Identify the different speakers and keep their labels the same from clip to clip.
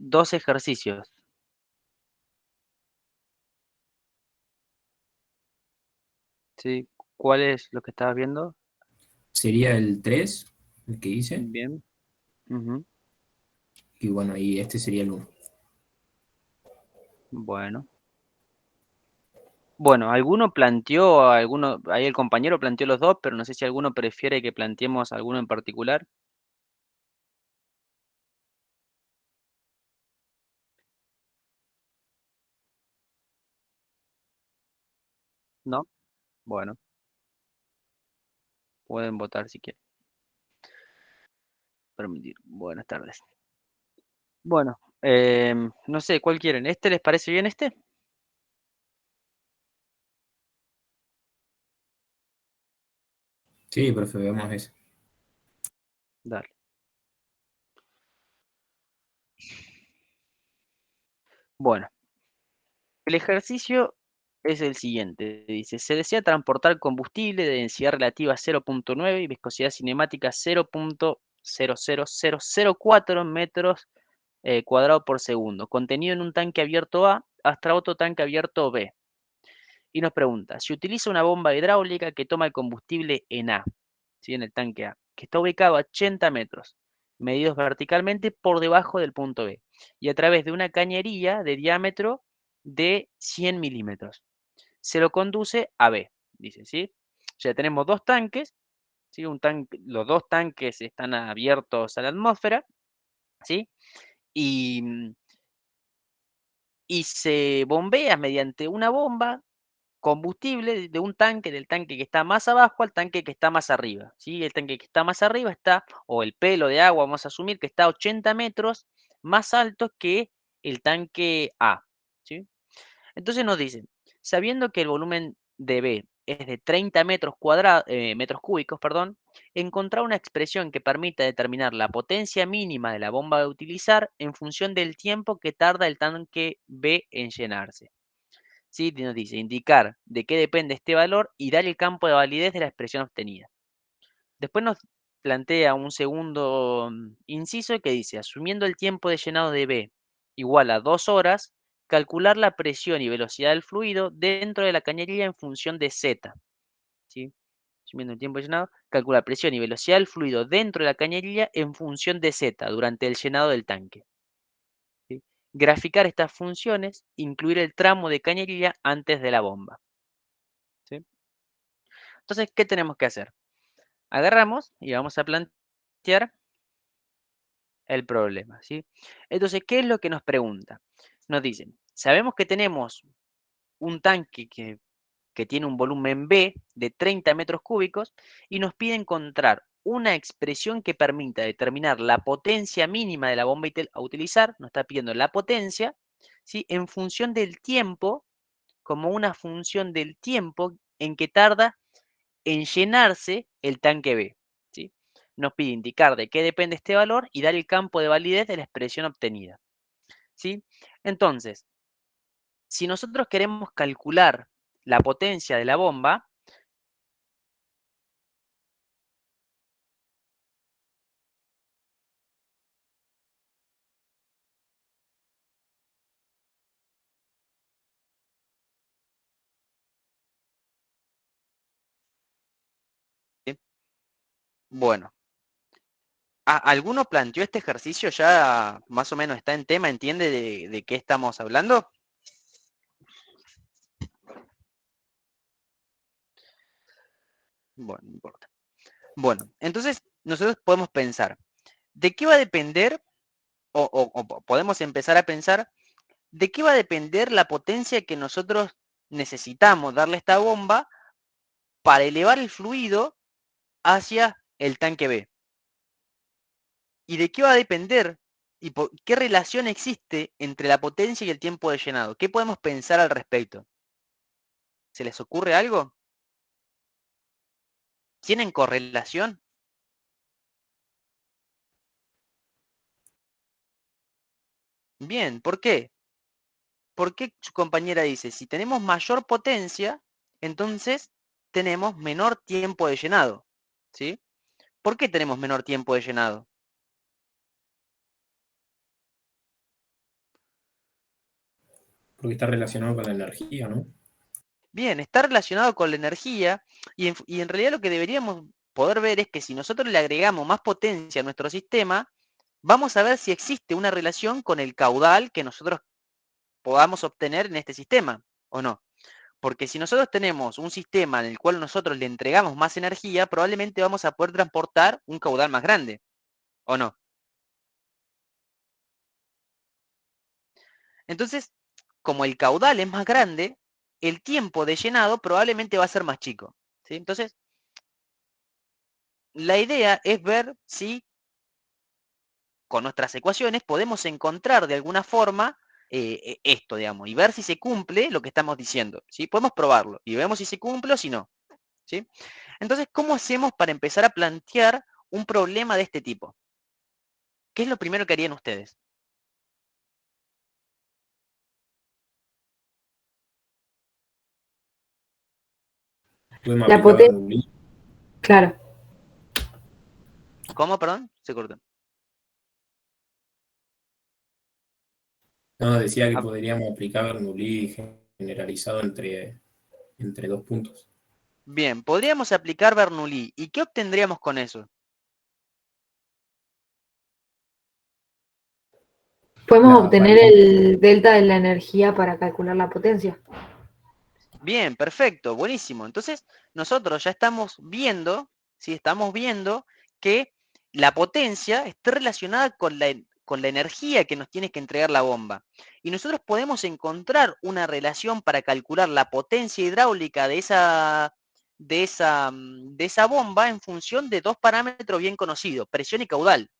Speaker 1: dos ejercicios. ¿Sí? ¿Cuál es lo que estabas viendo?
Speaker 2: Sería el 3 el que hice,
Speaker 1: Bien. Ujú.
Speaker 2: y bueno, y este sería el 1.
Speaker 1: Bueno. Bueno, ahí el compañero planteó los dos, pero no sé si alguno prefiere que planteemos alguno en particular. ¿No? Bueno, pueden votar si quieren. Permitir. Buenas tardes. Bueno, no sé, ¿cuál quieren? ¿Este les parece bien este?
Speaker 2: Sí, profe, veamos ese.
Speaker 1: Dale. Bueno, el ejercicio es el siguiente. Dice, se desea transportar combustible de densidad relativa 0,9 y viscosidad cinemática 0,00004 metros cuadrados por segundo, contenido en un tanque abierto A hasta otro tanque abierto B. Y nos pregunta, si utiliza una bomba hidráulica que toma el combustible en A, ¿sí? En el tanque A, que está ubicado a 80 metros, medidos verticalmente por debajo del punto B, y a través de una cañería de diámetro de 100 milímetros. Se lo conduce a B, dice, ¿sí? Ya tenemos dos tanques, ¿sí? Los dos tanques están abiertos a la atmósfera, ¿sí? Y, y se bombea mediante una bomba combustible de un tanque, del tanque que está más abajo al tanque que está más arriba, ¿sí? El tanque que está más arriba está, o el pelo de agua, vamos a asumir que está a 80 metros más alto que el tanque A, ¿sí? Entonces nos dicen, sabiendo que el volumen de B es de 30 metros cúbicos, perdón, encontrar una expresión que permita determinar la potencia mínima de la bomba a utilizar en función del tiempo que tarda el tanque B en llenarse. ¿Sí? Nos dice indicar de qué depende este valor y dar el campo de validez de la expresión obtenida. Después nos plantea un segundo inciso que dice, asumiendo el tiempo de llenado de B igual a 2 horas, calcular la presión y velocidad del fluido dentro de la cañería en función de Z. ¿Sí? Asumiendo el tiempo de llenado, calcular presión y velocidad del fluido dentro de la cañería en función de Z durante el llenado del tanque. ¿Sí? Graficar estas funciones, incluir el tramo de cañería antes de la bomba. ¿Sí? Entonces, ¿qué tenemos que hacer? Agarramos y vamos a plantear el problema, ¿sí? Entonces, ¿qué es lo que nos pregunta? Nos dicen, sabemos que tenemos un tanque que tiene un volumen B de 30 metros cúbicos y nos pide encontrar una expresión que permita determinar la potencia mínima de la bomba a utilizar, nos está pidiendo la potencia, ¿sí? En función del tiempo, como una función del tiempo en que tarda en llenarse el tanque B, ¿sí? Nos pide indicar de qué depende este valor y dar el campo de validez de la expresión obtenida, ¿sí? Entonces, si nosotros queremos calcular la potencia de la bomba, ¿sí? Bueno, ¿alguno planteó este ejercicio ya más o menos está en tema, entiende de qué estamos hablando? Bueno, no importa. Bueno, entonces nosotros podemos pensar, ¿de qué va a depender o podemos empezar a pensar de qué va a depender la potencia que nosotros necesitamos darle a esta bomba para elevar el fluido hacia el tanque B? ¿Y de qué va a depender y qué relación existe entre la potencia y el tiempo de llenado? ¿Qué podemos pensar al respecto? ¿Se les ocurre algo? ¿Tienen correlación? Bien, ¿por qué? Porque su compañera dice, si tenemos mayor potencia, entonces tenemos menor tiempo de llenado, ¿sí? ¿Por qué tenemos menor tiempo de llenado?
Speaker 2: Porque está relacionado con la energía, ¿no?
Speaker 1: Bien, está relacionado con la energía y en realidad lo que deberíamos poder ver es que si nosotros le agregamos más potencia a nuestro sistema, vamos a ver si existe una relación con el caudal que nosotros podamos obtener en este sistema o no. Porque si nosotros tenemos un sistema en el cual nosotros le entregamos más energía, probablemente vamos a poder transportar un caudal más grande, ¿o no? Entonces, como el caudal es más grande, el tiempo de llenado probablemente va a ser más chico, ¿sí? Entonces, la idea es ver si con nuestras ecuaciones podemos encontrar de alguna forma esto, digamos, y ver si se cumple lo que estamos diciendo, ¿sí? Podemos probarlo y vemos si se cumple o si no, ¿sí? Entonces, ¿cómo hacemos para empezar a plantear un problema de este tipo? ¿Qué es lo primero que harían ustedes?
Speaker 2: Podemos
Speaker 3: La
Speaker 2: aplicar
Speaker 3: potencia,
Speaker 2: Bernoulli.
Speaker 3: claro.
Speaker 1: ¿Cómo, perdón? Se cortó.
Speaker 2: No, decía que
Speaker 1: Ah,
Speaker 2: podríamos aplicar Bernoulli generalizado entre dos puntos.
Speaker 1: bien, podríamos aplicar Bernoulli. ¿Y qué obtendríamos con eso?
Speaker 3: Podemos
Speaker 2: La
Speaker 3: obtener
Speaker 2: variable
Speaker 3: el delta de la energía para calcular la potencia.
Speaker 1: Bien, perfecto, buenísimo. Entonces, nosotros ya estamos viendo, ¿sí? Estamos viendo que la potencia está relacionada con la energía que nos tiene que entregar la bomba. Y nosotros podemos encontrar una relación para calcular la potencia hidráulica de esa bomba en función de dos parámetros bien conocidos, presión y caudal.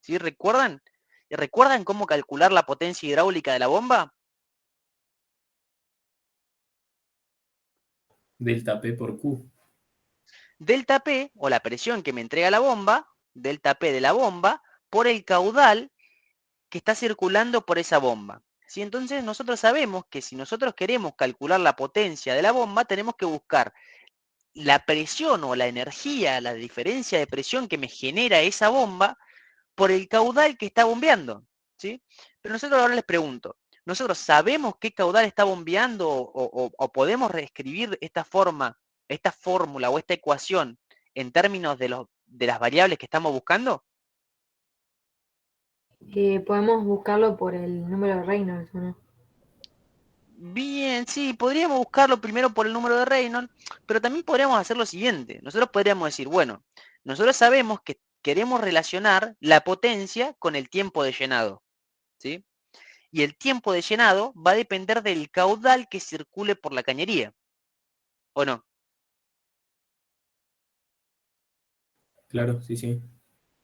Speaker 1: ¿Sí? ¿Recuerdan? ¿Recuerdan cómo calcular la potencia hidráulica de la bomba?
Speaker 2: delta P por Q.
Speaker 1: Delta P, o la presión que me entrega la bomba, delta P de la bomba, por el caudal que está circulando por esa bomba. ¿Sí? Entonces nosotros sabemos que si nosotros queremos calcular la potencia de la bomba, tenemos que buscar la presión o la energía, la diferencia de presión que me genera esa bomba por el caudal que está bombeando. ¿Sí? Pero nosotros ahora les pregunto, ¿nosotros sabemos qué caudal está bombeando o podemos reescribir esta forma, esta fórmula o esta ecuación en términos de las variables que estamos buscando?
Speaker 3: Podemos buscarlo por el número de Reynolds, ¿o no?
Speaker 1: Bien, sí, podríamos buscarlo primero por el número de Reynolds, pero también podríamos hacer lo siguiente. Nosotros podríamos decir, bueno, nosotros sabemos que queremos relacionar la potencia con el tiempo de llenado, ¿sí? Y el tiempo de llenado va a depender del caudal que circule por la cañería, ¿o no?
Speaker 2: Claro, sí, sí.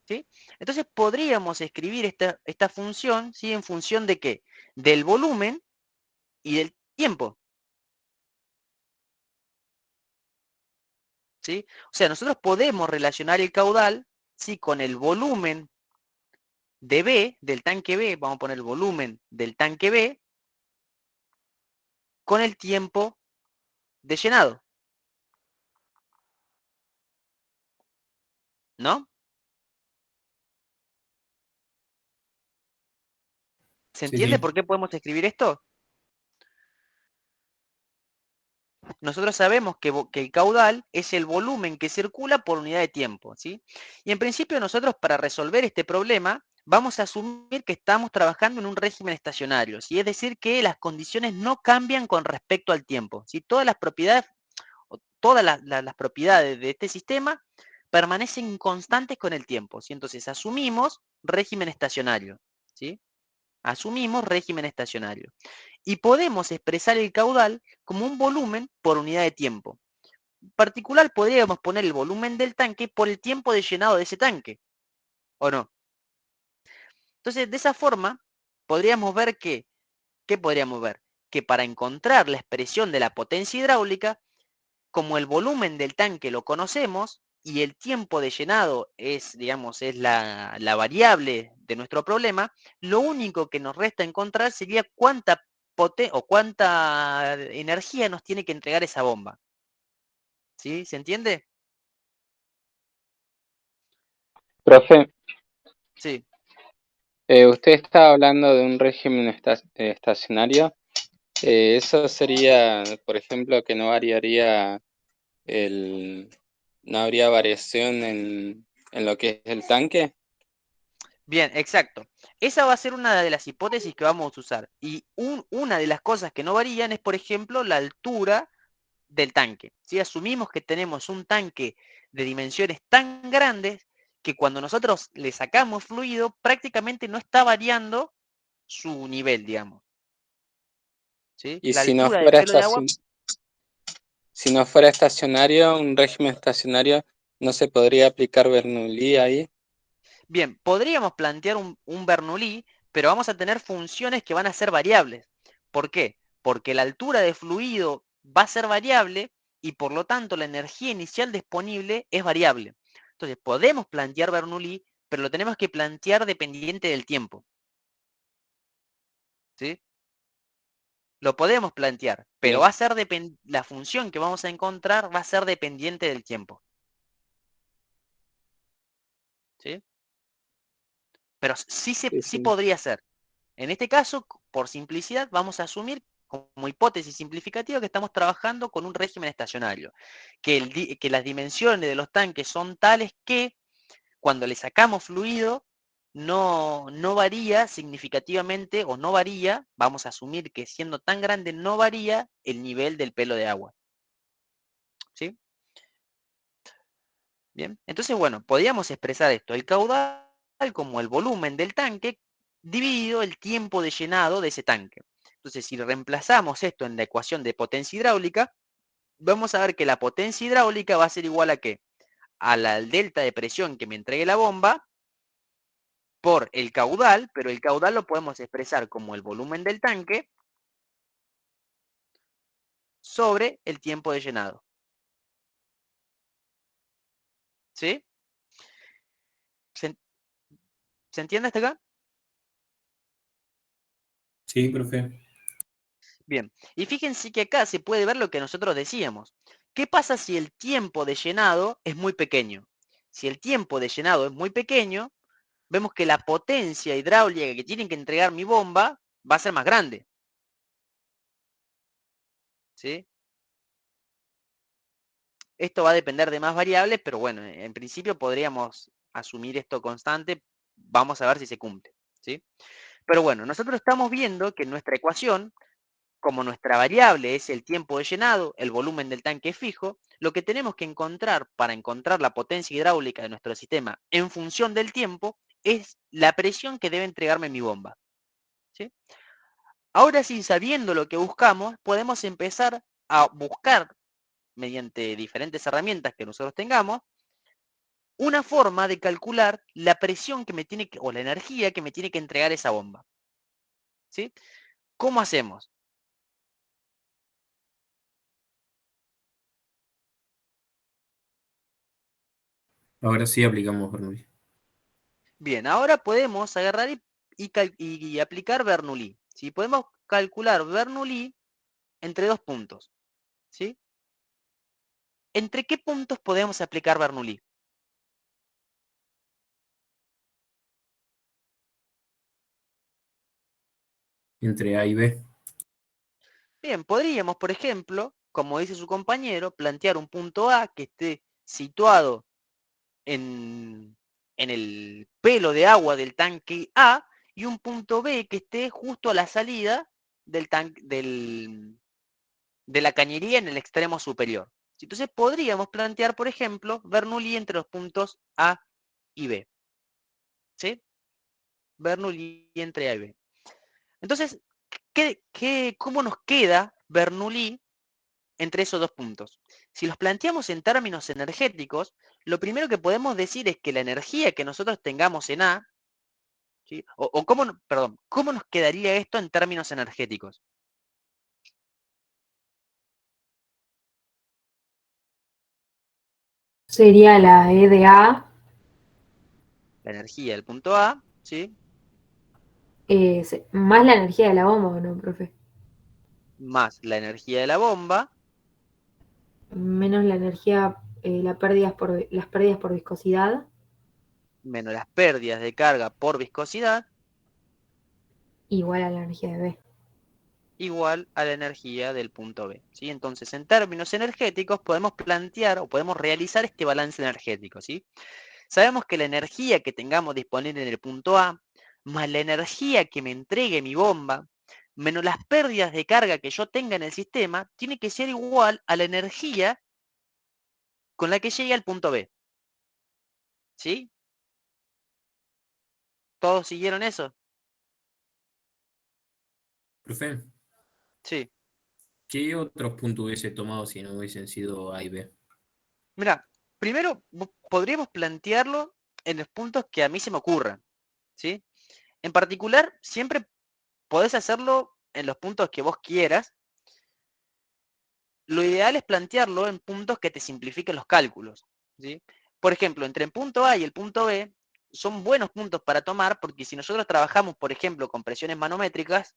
Speaker 1: ¿Sí? Entonces podríamos escribir esta función, ¿sí? ¿En función de qué? Del volumen y del tiempo, ¿sí? O sea, nosotros podemos relacionar el caudal, ¿sí? Con el volumen de B, del tanque B, vamos a poner el volumen del tanque B, con el tiempo de llenado, ¿no? ¿Se
Speaker 2: Sí,
Speaker 1: entiende
Speaker 2: sí.
Speaker 1: por qué podemos escribir esto? Nosotros sabemos que el caudal es el volumen que circula por unidad de tiempo, ¿sí? Y en principio nosotros para resolver este problema vamos a asumir que estamos trabajando en un régimen estacionario, ¿sí? Es decir, que las condiciones no cambian con respecto al tiempo, ¿sí? Todas las propiedades, todas las propiedades de este sistema permanecen constantes con el tiempo, ¿sí? Entonces asumimos régimen estacionario, ¿sí? Asumimos régimen estacionario. Y podemos expresar el caudal como un volumen por unidad de tiempo. En particular, podríamos poner el volumen del tanque por el tiempo de llenado de ese tanque, ¿o no? Entonces, de esa forma, podríamos ver que, ¿qué podríamos ver? Que para encontrar la expresión de la potencia hidráulica, como el volumen del tanque lo conocemos y el tiempo de llenado es, digamos, es la variable de nuestro problema, lo único que nos resta encontrar sería cuánta energía nos tiene que entregar esa bomba. ¿Sí? ¿Se entiende?
Speaker 4: Profe,
Speaker 1: Sí.
Speaker 4: usted está hablando de un régimen estacionario.
Speaker 5: Eso sería, por ejemplo, que no variaría no habría variación en lo que es el tanque.
Speaker 1: Bien, exacto. Esa va a ser una de las hipótesis que vamos a usar. Y una de las cosas que no varían es, por ejemplo, la altura del tanque. Si asumimos que tenemos un tanque de dimensiones tan grandes que cuando nosotros le sacamos fluido, prácticamente no está variando su nivel, digamos. ¿Sí?
Speaker 5: Y
Speaker 1: La
Speaker 5: si no
Speaker 1: altura del
Speaker 5: fuera
Speaker 1: pelo de agua.
Speaker 5: si no fuera estacionario, un régimen estacionario, ¿no se podría aplicar Bernoulli ahí?
Speaker 1: Bien, podríamos plantear un Bernoulli, pero vamos a tener funciones que van a ser variables. ¿Por qué? Porque la altura de fluido va a ser variable y por lo tanto la energía inicial disponible es variable. Entonces, podemos plantear Bernoulli, pero lo tenemos que plantear dependiente del tiempo. ¿Sí? Lo podemos plantear, pero
Speaker 5: Bien.
Speaker 1: va a ser la función que vamos a encontrar va a ser dependiente del tiempo. ¿Sí? Pero
Speaker 5: Sí,
Speaker 1: sí
Speaker 5: sí.
Speaker 1: podría ser. En este caso, por simplicidad, vamos a asumir como hipótesis simplificativa que estamos trabajando con un régimen estacionario, que las dimensiones de los tanques son tales que cuando le sacamos fluido no varía significativamente o no varía, vamos a asumir que siendo tan grande no varía el nivel del pelo de agua. ¿Sí? Bien, entonces, bueno, podríamos expresar esto, el caudal como el volumen del tanque dividido el tiempo de llenado de ese tanque. Entonces, si reemplazamos esto en la ecuación de potencia hidráulica, vamos a ver que la potencia hidráulica va a ser igual a ¿qué? A la delta de presión que me entregue la bomba por el caudal, pero el caudal lo podemos expresar como el volumen del tanque sobre el tiempo de llenado. ¿Sí? ¿Se, ¿se entiende hasta acá?
Speaker 2: Sí, profe.
Speaker 1: Bien, y fíjense que acá se puede ver lo que nosotros decíamos. ¿Qué pasa si el tiempo de llenado es muy pequeño? Si el tiempo de llenado es muy pequeño, vemos que la potencia hidráulica que tiene que entregar mi bomba va a ser más grande. ¿Sí? Esto va a depender de más variables, pero bueno, en principio podríamos asumir esto constante. Vamos a ver si se cumple. ¿Sí? Pero bueno, nosotros estamos viendo que en nuestra ecuación, como nuestra variable es el tiempo de llenado, el volumen del tanque es fijo, lo que tenemos que encontrar para encontrar la potencia hidráulica de nuestro sistema en función del tiempo es la presión que debe entregarme mi bomba. ¿Sí? Ahora sí, sabiendo lo que buscamos, podemos empezar a buscar, mediante diferentes herramientas que nosotros tengamos, una forma de calcular la presión que me tiene que, o la energía que me tiene que entregar esa bomba. ¿Sí? ¿Cómo hacemos?
Speaker 2: Ahora sí aplicamos Bernoulli.
Speaker 1: Bien, ahora podemos agarrar y aplicar Bernoulli. ¿Sí? Podemos calcular Bernoulli entre dos puntos. ¿Sí? ¿Entre qué puntos podemos aplicar Bernoulli?
Speaker 2: Entre A y B.
Speaker 1: Bien, podríamos, por ejemplo, como dice su compañero, plantear un punto A que esté situado en, en el pelo de agua del tanque A y un punto B que esté justo a la salida del tanque de la cañería en el extremo superior. Entonces podríamos plantear, por ejemplo, Bernoulli entre los puntos A y B. ¿Sí? Bernoulli entre A y B. Entonces, cómo nos queda Bernoulli entre esos dos puntos? Si los planteamos en términos energéticos, lo primero que podemos decir es que la energía que nosotros tengamos en A, ¿sí? ¿Cómo nos quedaría esto en términos energéticos?
Speaker 3: Sería la EDA,
Speaker 1: La energía del punto A, ¿sí?
Speaker 3: más la energía de la bomba, ¿o no, profe?
Speaker 1: Más la energía de la bomba,
Speaker 3: Menos la energía, las pérdidas por viscosidad,
Speaker 1: menos las pérdidas de carga por viscosidad,
Speaker 3: igual a la energía de B.
Speaker 1: igual a la energía del punto B, ¿sí? Entonces, en términos energéticos, podemos plantear o podemos realizar este balance energético, ¿sí? Sabemos que la energía que tengamos disponible en el punto A, más la energía que me entregue mi bomba, menos las pérdidas de carga que yo tenga en el sistema, tiene que ser igual a la energía con la que llegue al punto B, ¿sí? ¿Todos siguieron eso?
Speaker 2: Profe,
Speaker 1: Sí.
Speaker 2: ¿qué otros puntos hubiese tomado si no hubiesen sido A y B?
Speaker 1: Mira, primero podríamos plantearlo en los puntos que a mí se me ocurran, ¿sí? En particular, siempre podés hacerlo en los puntos que vos quieras. Lo ideal es plantearlo en puntos que te simplifiquen los cálculos, ¿sí? Por ejemplo, entre el punto A y el punto B son buenos puntos para tomar porque si nosotros trabajamos, por ejemplo, con presiones manométricas,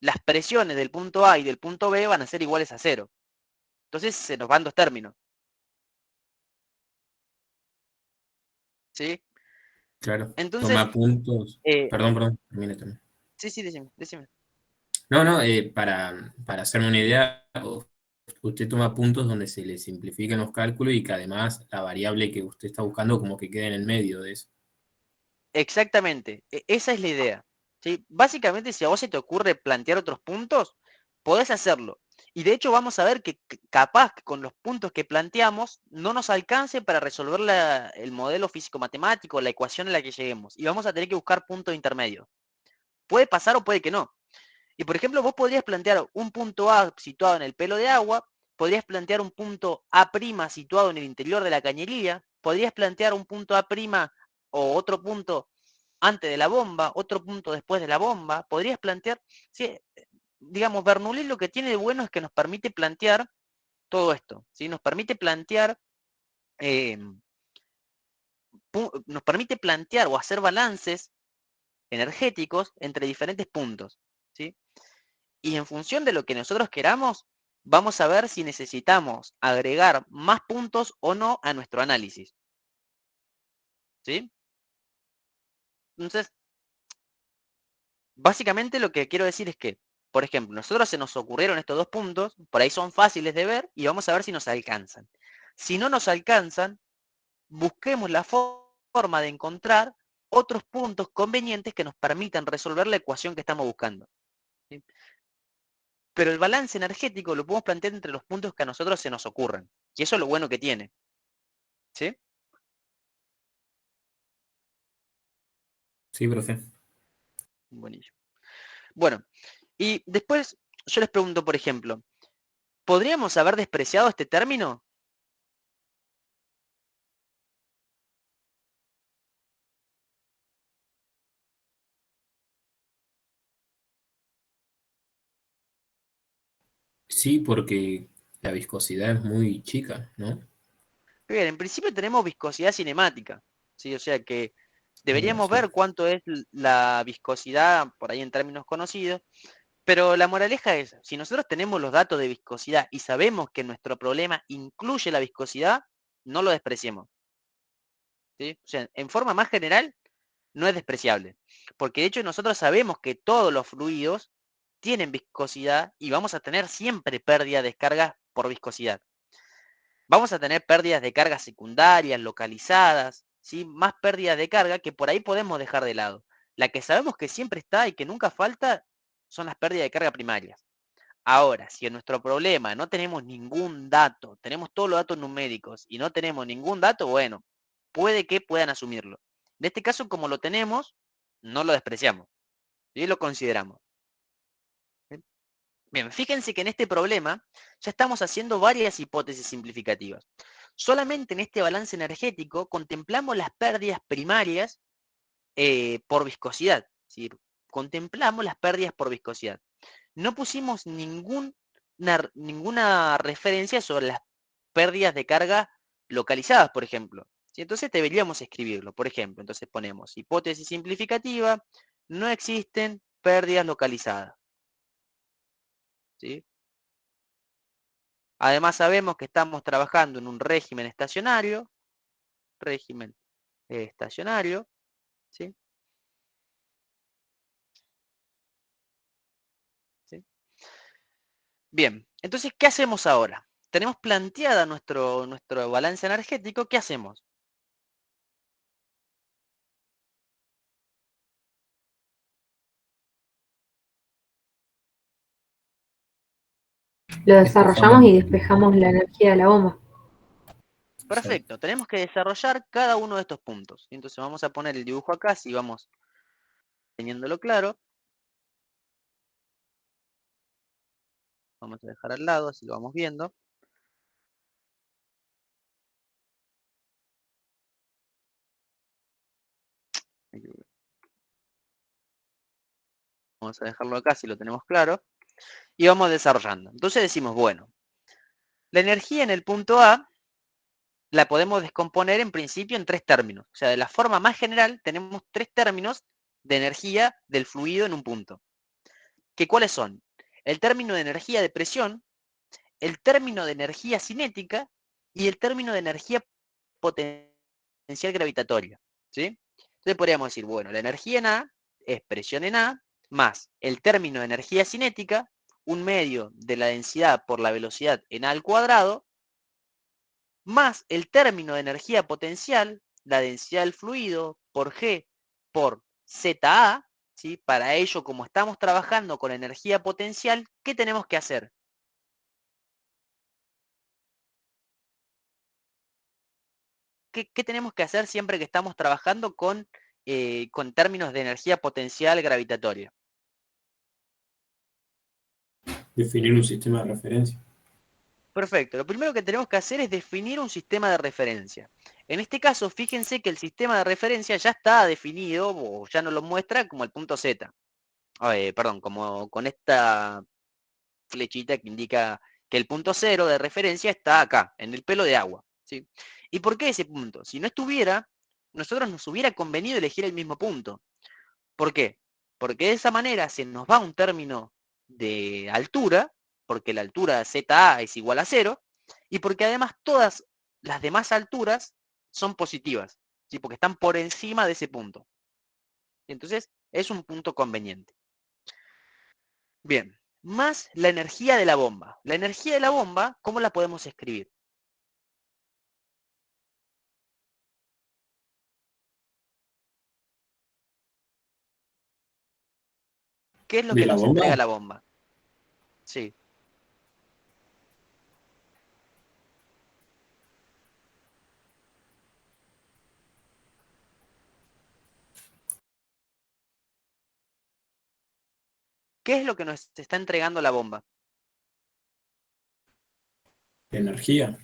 Speaker 1: las presiones del punto A y del punto B van a ser iguales a cero. Entonces se nos van dos términos, ¿sí?
Speaker 2: Claro,
Speaker 1: Entonces,
Speaker 2: toma puntos.
Speaker 1: eh,
Speaker 2: Perdón, termine también.
Speaker 1: sí, sí, decime.
Speaker 2: No, no, para hacerme una idea, usted toma puntos donde se le simplifican los cálculos y que además la variable que usted está buscando como que quede en el medio de eso.
Speaker 1: Exactamente, esa es la idea, ¿sí? Básicamente, si a vos se te ocurre plantear otros puntos, podés hacerlo. Y de hecho vamos a ver que capaz que con los puntos que planteamos no nos alcance para resolver el modelo físico-matemático, la ecuación a la que lleguemos. Y vamos a tener que buscar puntos intermedios. Puede pasar o puede que no. Y por ejemplo, vos podrías plantear un punto A situado en el pelo de agua, podrías plantear un punto A' situado en el interior de la cañería, podrías plantear un punto A' o otro punto antes de la bomba, otro punto después de la bomba, podrías plantear, sí, digamos, Bernoulli lo que tiene de bueno es que nos permite plantear todo esto, ¿sí? Nos permite plantear, eh, nos permite plantear o hacer balances energéticos entre diferentes puntos, ¿sí? Y en función de lo que nosotros queramos, vamos a ver si necesitamos agregar más puntos o no a nuestro análisis, ¿sí? Entonces, básicamente lo que quiero decir es que, por ejemplo, nosotros se nos ocurrieron estos dos puntos, por ahí son fáciles de ver y vamos a ver si nos alcanzan. Si no nos alcanzan, busquemos la forma de encontrar otros puntos convenientes que nos permitan resolver la ecuación que estamos buscando, ¿sí? Pero el balance energético lo podemos plantear entre los puntos que a nosotros se nos ocurren. Y eso es lo bueno que tiene, ¿sí?
Speaker 2: Sí, profe.
Speaker 1: Buenísimo. Bueno, y después yo les pregunto, por ejemplo, ¿podríamos haber despreciado este término?
Speaker 2: Sí, porque la viscosidad es muy chica, ¿no?
Speaker 1: Bien, en principio tenemos viscosidad cinemática, ¿sí? O sea que
Speaker 2: Ah,
Speaker 1: deberíamos
Speaker 2: sí.
Speaker 1: ver cuánto es la viscosidad, por ahí en términos conocidos, pero la moraleja es, si nosotros tenemos los datos de viscosidad y sabemos que nuestro problema incluye la viscosidad, no lo despreciemos, ¿sí? O sea, en forma más general, no es despreciable, porque de hecho nosotros sabemos que todos los fluidos tienen viscosidad y vamos a tener siempre pérdida de descarga por viscosidad. Vamos a tener pérdidas de carga secundarias, localizadas, ¿sí? Más pérdidas de carga que por ahí podemos dejar de lado. La que sabemos que siempre está y que nunca falta son las pérdidas de carga primarias. Ahora, si en nuestro problema no tenemos ningún dato, tenemos todos los datos numéricos y no tenemos ningún dato, bueno, puede que puedan asumirlo. En este caso, como lo tenemos, no lo despreciamos y lo consideramos. Bien, fíjense que en este problema ya estamos haciendo varias hipótesis simplificativas. Solamente en este balance energético contemplamos las pérdidas primarias por viscosidad. ¿Sí? Contemplamos las pérdidas por viscosidad. No pusimos ninguna referencia sobre las pérdidas de carga localizadas, por ejemplo. ¿Sí? Entonces deberíamos escribirlo, por ejemplo. Entonces ponemos hipótesis simplificativa, no existen pérdidas localizadas. ¿Sí? Además sabemos que estamos trabajando en un régimen estacionario, ¿sí? ¿Sí? Bien, entonces, ¿qué hacemos ahora? Tenemos planteada nuestro balance energético, ¿qué hacemos?
Speaker 3: Lo desarrollamos y despejamos la energía de la bomba.
Speaker 1: Perfecto, tenemos que desarrollar cada uno de estos puntos. Entonces vamos a poner el dibujo acá, si vamos teniéndolo claro. Vamos a dejar al lado, así lo vamos viendo. Vamos a dejarlo acá, si lo tenemos claro. Y vamos desarrollando. Entonces decimos, bueno, la energía en el punto A la podemos descomponer en principio en 3 términos. O sea, de la forma más general tenemos 3 términos de energía del fluido en un punto. ¿Cuáles son? El término de energía de presión, el término de energía cinética y el término de energía potencial gravitatoria. ¿Sí? Entonces podríamos decir, bueno, la energía en A es presión en A más el término de energía cinética, un medio de la densidad por la velocidad en A al cuadrado, más el término de energía potencial, la densidad del fluido, por G por ZA, ¿sí? Para ello, como estamos trabajando con energía potencial, ¿qué tenemos que hacer? ¿Qué tenemos que hacer siempre que estamos trabajando con términos de energía potencial gravitatoria?
Speaker 2: Definir un sistema de referencia.
Speaker 1: Perfecto. Lo primero que tenemos que hacer es definir un sistema de referencia. En este caso, fíjense que el sistema de referencia ya está definido, o ya nos lo muestra como el punto Z. Perdón, como con esta flechita que indica que el punto cero de referencia está acá, en el pelo de agua. ¿Sí? ¿Y por qué ese punto? Si no estuviera, nosotros nos hubiera convenido elegir el mismo punto. ¿Por qué? Porque de esa manera se nos va un término de altura, porque la altura ZA es igual a 0, y porque además todas las demás alturas son positivas, ¿sí? Porque están por encima de ese punto. Entonces, es un punto conveniente. Bien, más la energía de la bomba. La energía de la bomba, ¿cómo la podemos escribir? ¿Qué es lo
Speaker 2: ¿De
Speaker 1: que
Speaker 2: la
Speaker 1: nos entrega
Speaker 2: bomba?
Speaker 1: la bomba? Sí. ¿Qué es lo que nos está entregando la bomba?
Speaker 2: Energía.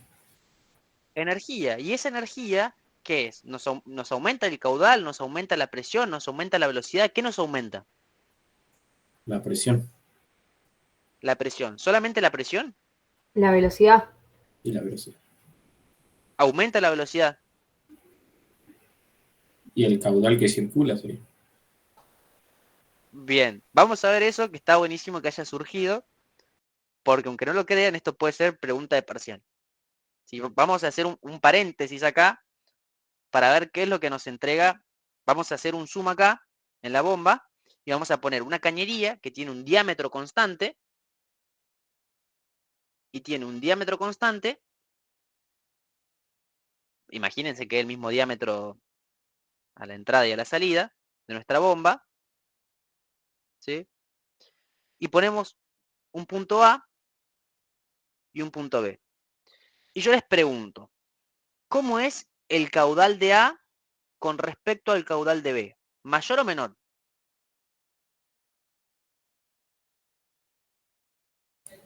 Speaker 1: Energía. ¿Y esa energía qué es? ¿Nos aumenta el caudal? ¿Nos aumenta la presión? ¿Nos aumenta la velocidad? ¿Qué nos aumenta?
Speaker 2: La presión
Speaker 1: La presión. ¿Solamente la presión?
Speaker 3: La velocidad.
Speaker 2: y la velocidad.
Speaker 1: ¿Aumenta la velocidad?
Speaker 2: Y el caudal que circula, sí.
Speaker 1: Bien. Vamos a ver eso, que está buenísimo que haya surgido, porque aunque no lo crean, esto puede ser pregunta de parcial. Si vamos a hacer un paréntesis acá para ver qué es lo que nos entrega. Vamos a hacer un zoom acá en la bomba y vamos a poner una cañería que tiene un diámetro constante y tiene un diámetro constante. Imagínense que es el mismo diámetro a la entrada y a la salida de nuestra bomba, ¿sí? Y ponemos un punto A y un punto B. Y yo les pregunto, ¿cómo es el caudal de A con respecto al caudal de B? ¿Mayor o menor?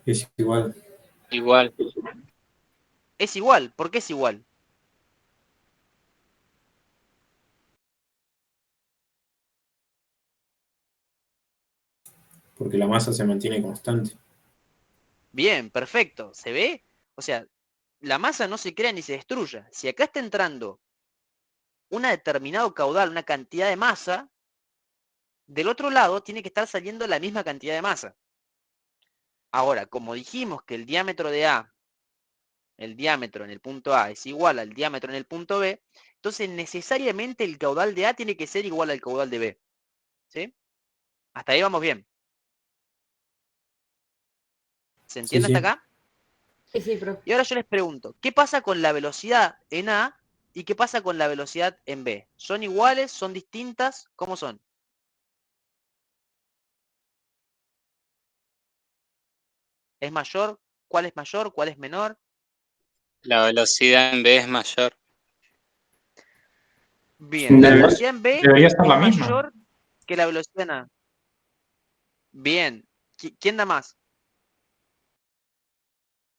Speaker 2: Es igual.
Speaker 5: Igual.
Speaker 1: Es igual. ¿Por qué es igual?
Speaker 2: Porque la masa se mantiene constante.
Speaker 1: Bien, perfecto. ¿Se ve? O sea, la masa no se crea ni se destruye. Si acá está entrando un determinado caudal, una cantidad de masa, del otro lado tiene que estar saliendo la misma cantidad de masa. Ahora, como dijimos que el diámetro de A, el diámetro en el punto A es igual al diámetro en el punto B, entonces necesariamente el caudal de A tiene que ser igual al caudal de B. ¿Sí? Hasta ahí vamos bien. ¿Se
Speaker 2: Sí,
Speaker 1: entiende
Speaker 2: sí.
Speaker 1: hasta acá?
Speaker 3: Sí, profe.
Speaker 1: Y ahora yo les pregunto, ¿qué pasa con la velocidad en A y qué pasa con la velocidad en B? ¿Son iguales? ¿Son distintas? ¿Cómo son? ¿Es mayor? ¿Cuál es mayor? ¿Cuál es menor?
Speaker 5: La velocidad en B es mayor.
Speaker 1: Bien, la
Speaker 6: Debe-
Speaker 1: velocidad en B
Speaker 6: debería estar
Speaker 1: es
Speaker 6: la misma.
Speaker 1: mayor que la velocidad en A. Bien, ¿quién da más?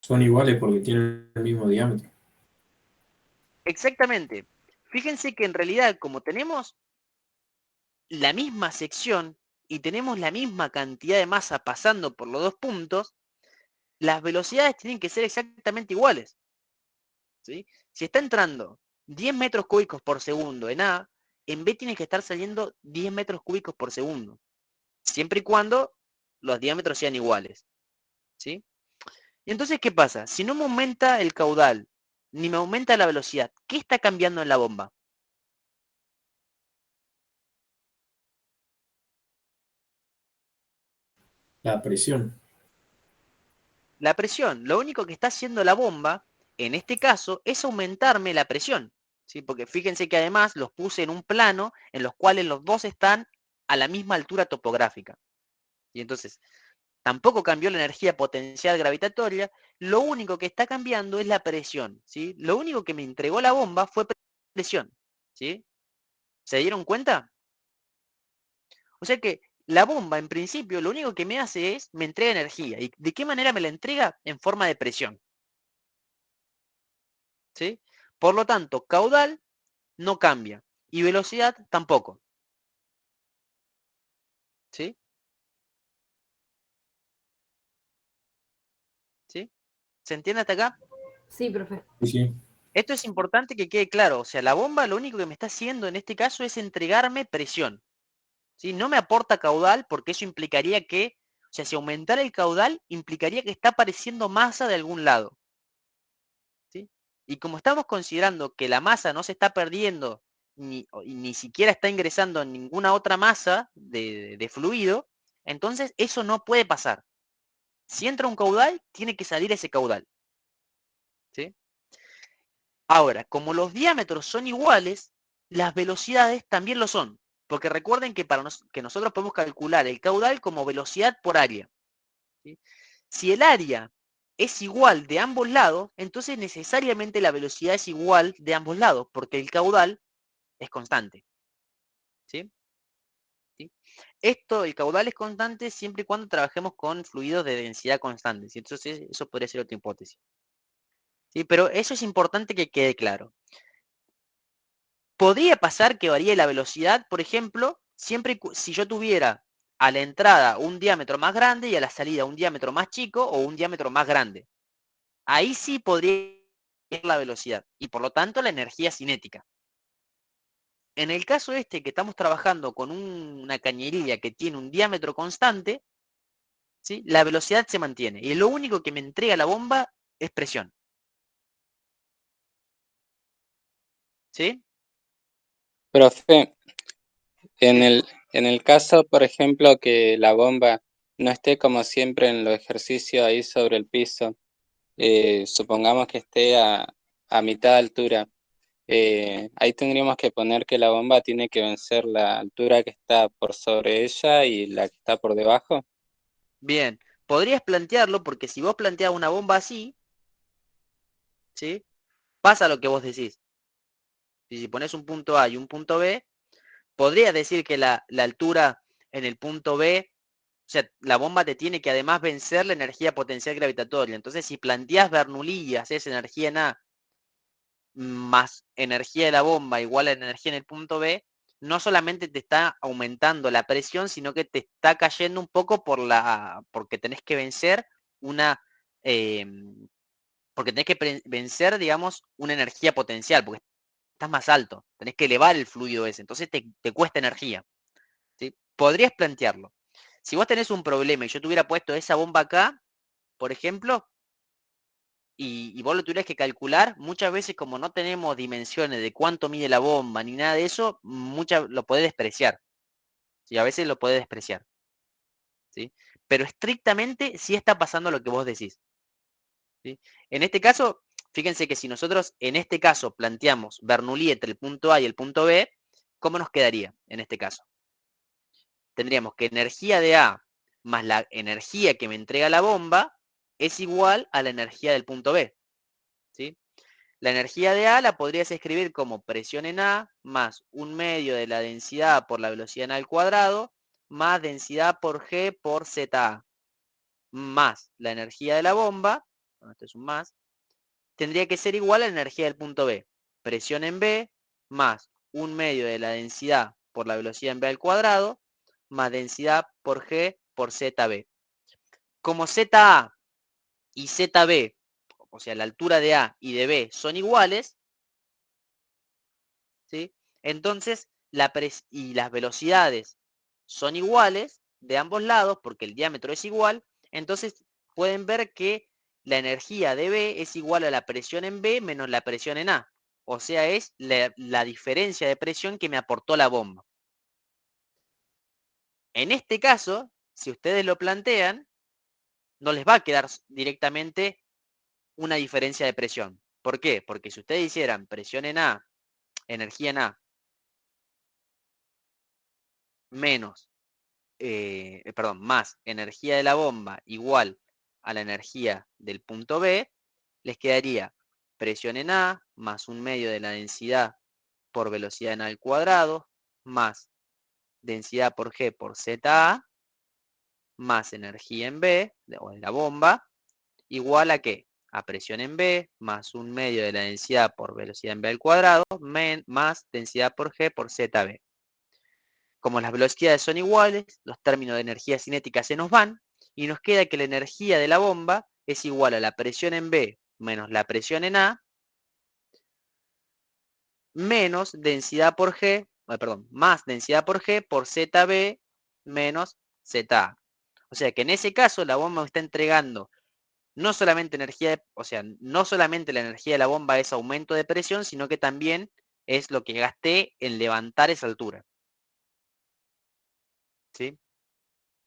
Speaker 2: Son iguales porque tienen el mismo diámetro.
Speaker 1: Exactamente. Fíjense que en realidad, como tenemos la misma sección y tenemos la misma cantidad de masa pasando por los dos puntos, las velocidades tienen que ser exactamente iguales. ¿Sí? Si está entrando 10 metros cúbicos por segundo en A, en B tiene que estar saliendo 10 metros cúbicos por segundo, siempre y cuando los diámetros sean iguales. ¿Sí? Y entonces, ¿qué pasa? Si no me aumenta el caudal, ni me aumenta la velocidad, ¿qué está cambiando en la bomba?
Speaker 2: La presión.
Speaker 1: La presión. Lo único que está haciendo la bomba, en este caso, es aumentarme la presión. ¿Sí? Porque fíjense que además los puse en un plano en los cuales los dos están a la misma altura topográfica. Y entonces, tampoco cambió la energía potencial gravitatoria, lo único que está cambiando es la presión. ¿Sí? Lo único que me entregó la bomba fue presión. ¿Sí? ¿Se dieron cuenta? O sea que la bomba, en principio, lo único que me hace es, me entrega energía. ¿Y de qué manera me la entrega? En forma de presión. ¿Sí? Por lo tanto, caudal no cambia y velocidad tampoco. ¿Sí? ¿Sí? ¿Se entiende hasta acá?
Speaker 3: Sí, profe.
Speaker 2: Sí, sí.
Speaker 1: Esto es importante que quede claro. O sea, la bomba lo único que me está haciendo en este caso es entregarme presión. ¿Sí? No me aporta caudal porque eso implicaría que, o sea, si aumentara el caudal, implicaría que está apareciendo masa de algún lado. ¿Sí? Y como estamos considerando que la masa no se está perdiendo ni siquiera está ingresando en ninguna otra masa de fluido, entonces eso no puede pasar. Si entra un caudal, tiene que salir ese caudal. ¿Sí? Ahora, como los diámetros son iguales, las velocidades también lo son. Porque recuerden que, que nosotros podemos calcular el caudal como velocidad por área. ¿Sí? Si el área es igual de ambos lados, entonces necesariamente la velocidad es igual de ambos lados, porque el caudal es constante. ¿Sí? ¿Sí? Esto, el caudal es constante siempre y cuando trabajemos con fluidos de densidad constante. ¿Sí? Entonces, eso podría ser otra hipótesis. ¿Sí? Pero eso es importante que quede claro. Podría pasar que varíe la velocidad, por ejemplo, siempre si yo tuviera a la entrada un diámetro más grande y a la salida un diámetro más chico o un diámetro más grande. Ahí sí podría ir la velocidad y por lo tanto la energía cinética. En el caso este que estamos trabajando con una cañería que tiene un diámetro constante, ¿sí? La velocidad se mantiene y lo único que me entrega la bomba es presión. ¿Sí?
Speaker 5: Profe, en
Speaker 1: Sí.
Speaker 5: en el caso, por ejemplo, que la bomba no esté como siempre en los ejercicios ahí sobre el piso, supongamos que esté a mitad de altura, ahí tendríamos que poner que la bomba tiene que vencer la altura que está por sobre ella y la que está por debajo.
Speaker 1: Bien. Podrías plantearlo porque si vos planteas una bomba así, ¿sí? Pasa lo que vos decís. Y si pones un punto A y un punto B, podrías decir que la altura en el punto B, o sea, la bomba te tiene que además vencer la energía potencial gravitatoria. Entonces, si planteas Bernoulli y haces energía en A más energía de la bomba igual a energía en el punto B, no solamente te está aumentando la presión, sino que te está cayendo un poco porque tenés que vencer una, eh, porque tenés que vencer, digamos, una energía potencial, porque estás más alto, tenés que elevar el fluido ese, entonces te cuesta energía. ¿Sí? Podrías plantearlo. Si vos tenés un problema y yo te hubiera puesto esa bomba acá, por ejemplo, y vos lo tuvieras que calcular, muchas veces como no tenemos dimensiones de cuánto mide la bomba ni nada de eso, lo podés despreciar. ¿Sí? A veces lo podés despreciar. ¿sí? Pero estrictamente sí está pasando lo que vos decís, ¿sí? En este caso, fíjense que si nosotros en este caso planteamos Bernoulli entre el punto A y el punto B, ¿cómo nos quedaría en este caso? Tendríamos que energía de A más la energía que me entrega la bomba es igual a la energía del punto B, ¿sí? La energía de A la podrías escribir como presión en A más un medio de la densidad por la velocidad en A al cuadrado más densidad por G por ZA más la energía de la bomba, bueno, esto es un más, tendría que ser igual a la energía del punto B. Presión en B más un medio de la densidad por la velocidad en B al cuadrado más densidad por G por ZB. Como ZA y ZB, o sea, la altura de A y de B son iguales, ¿sí? Entonces, y las velocidades son iguales de ambos lados, porque el diámetro es igual, entonces pueden ver que la energía de B es igual a la presión en B menos la presión en A. O sea, es la diferencia de presión que me aportó la bomba. En este caso, si ustedes lo plantean, no les va a quedar directamente una diferencia de presión. ¿Por qué? Porque si ustedes hicieran presión en A, energía en A, menos más energía de la bomba igual a la energía del punto B, les quedaría presión en A más un medio de la densidad por velocidad en A al cuadrado más densidad por G por ZA más energía en B, o de la bomba, igual a ¿qué? A presión en B más un medio de la densidad por velocidad en B al cuadrado más densidad por G por ZB. Como las velocidades son iguales, los términos de energía cinética se nos van y nos queda que la energía de la bomba es igual a la presión en B menos la presión en A menos densidad por G, más densidad por G por ZB menos ZA. O sea que en ese caso la bomba me está entregando no solamente energía, o sea, no solamente la energía de la bomba es aumento de presión, sino que también es lo que gasté en levantar esa altura, ¿sí?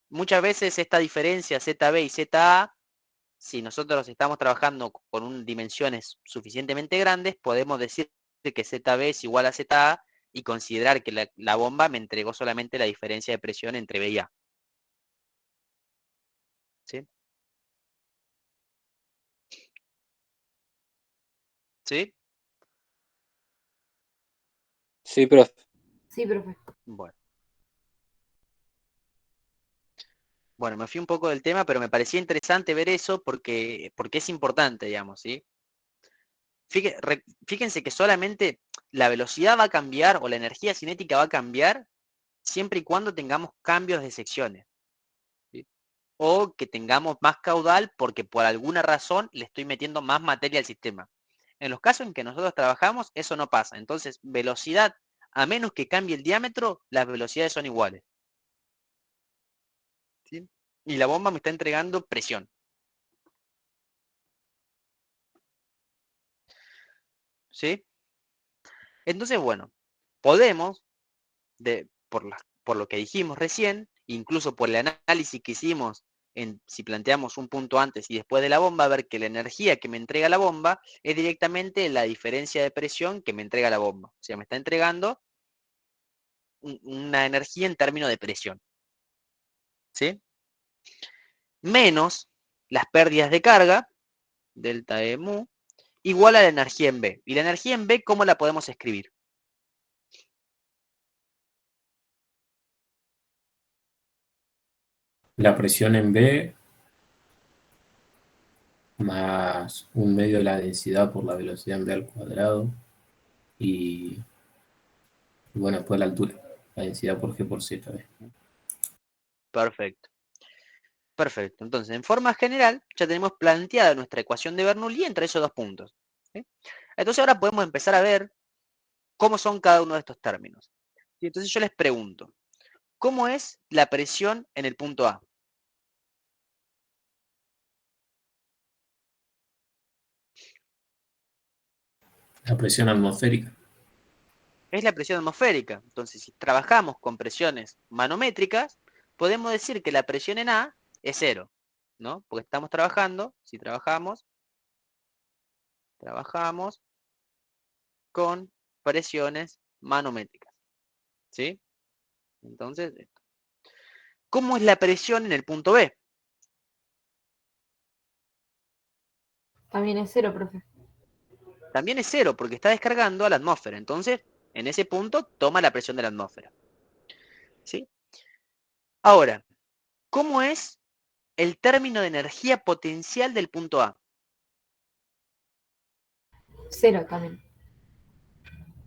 Speaker 1: Muchas veces esta diferencia ZB y ZA, si nosotros estamos trabajando con dimensiones suficientemente grandes, podemos decir que ZB es igual a ZA y considerar que la bomba me entregó solamente la diferencia de presión entre B y A, ¿sí? ¿Sí?
Speaker 5: Sí, profe.
Speaker 3: Sí, profe.
Speaker 1: Bueno. Bueno, me fui un poco del tema, pero me parecía interesante ver eso porque es importante, digamos, ¿sí? Fíjense que solamente la velocidad va a cambiar o la energía cinética va a cambiar siempre y cuando tengamos cambios de secciones, ¿sí? O que tengamos más caudal porque por alguna razón le estoy metiendo más materia al sistema. En los casos en que nosotros trabajamos, eso no pasa. Entonces, velocidad, a menos que cambie el diámetro, las velocidades son iguales, ¿sí? Y la bomba me está entregando presión. ¿Sí? Entonces, bueno, podemos, por lo que dijimos recién, incluso por el análisis que hicimos si planteamos un punto antes y después de la bomba, ver que la energía que me entrega la bomba es directamente la diferencia de presión que me entrega la bomba. O sea, me está entregando una energía en términos de presión, ¿sí? Menos las pérdidas de carga, delta E mu, igual a la energía en B. ¿Y la energía en B cómo la podemos escribir?
Speaker 2: La presión en B más un medio de la densidad por la velocidad en B al cuadrado y bueno, después la altura, la densidad por G por Z.
Speaker 1: Perfecto. Perfecto. Entonces, en forma general, ya tenemos planteada nuestra ecuación de Bernoulli entre esos dos puntos, ¿sí? Entonces, ahora podemos empezar a ver cómo son cada uno de estos términos. Y entonces yo les pregunto, ¿cómo es la presión en el punto A?
Speaker 2: La presión atmosférica.
Speaker 1: Es la presión atmosférica. Entonces, si trabajamos con presiones manométricas, podemos decir que la presión en A es 0, ¿no? Porque estamos trabajando, si trabajamos con presiones manométricas, ¿sí? Entonces, ¿cómo es la presión en el punto B?
Speaker 3: También es 0, profe.
Speaker 1: También es 0 porque está descargando a la atmósfera. Entonces, en ese punto, toma la presión de la atmósfera, ¿sí? Ahora, ¿cómo es el término de energía potencial del punto A?
Speaker 3: 0 también.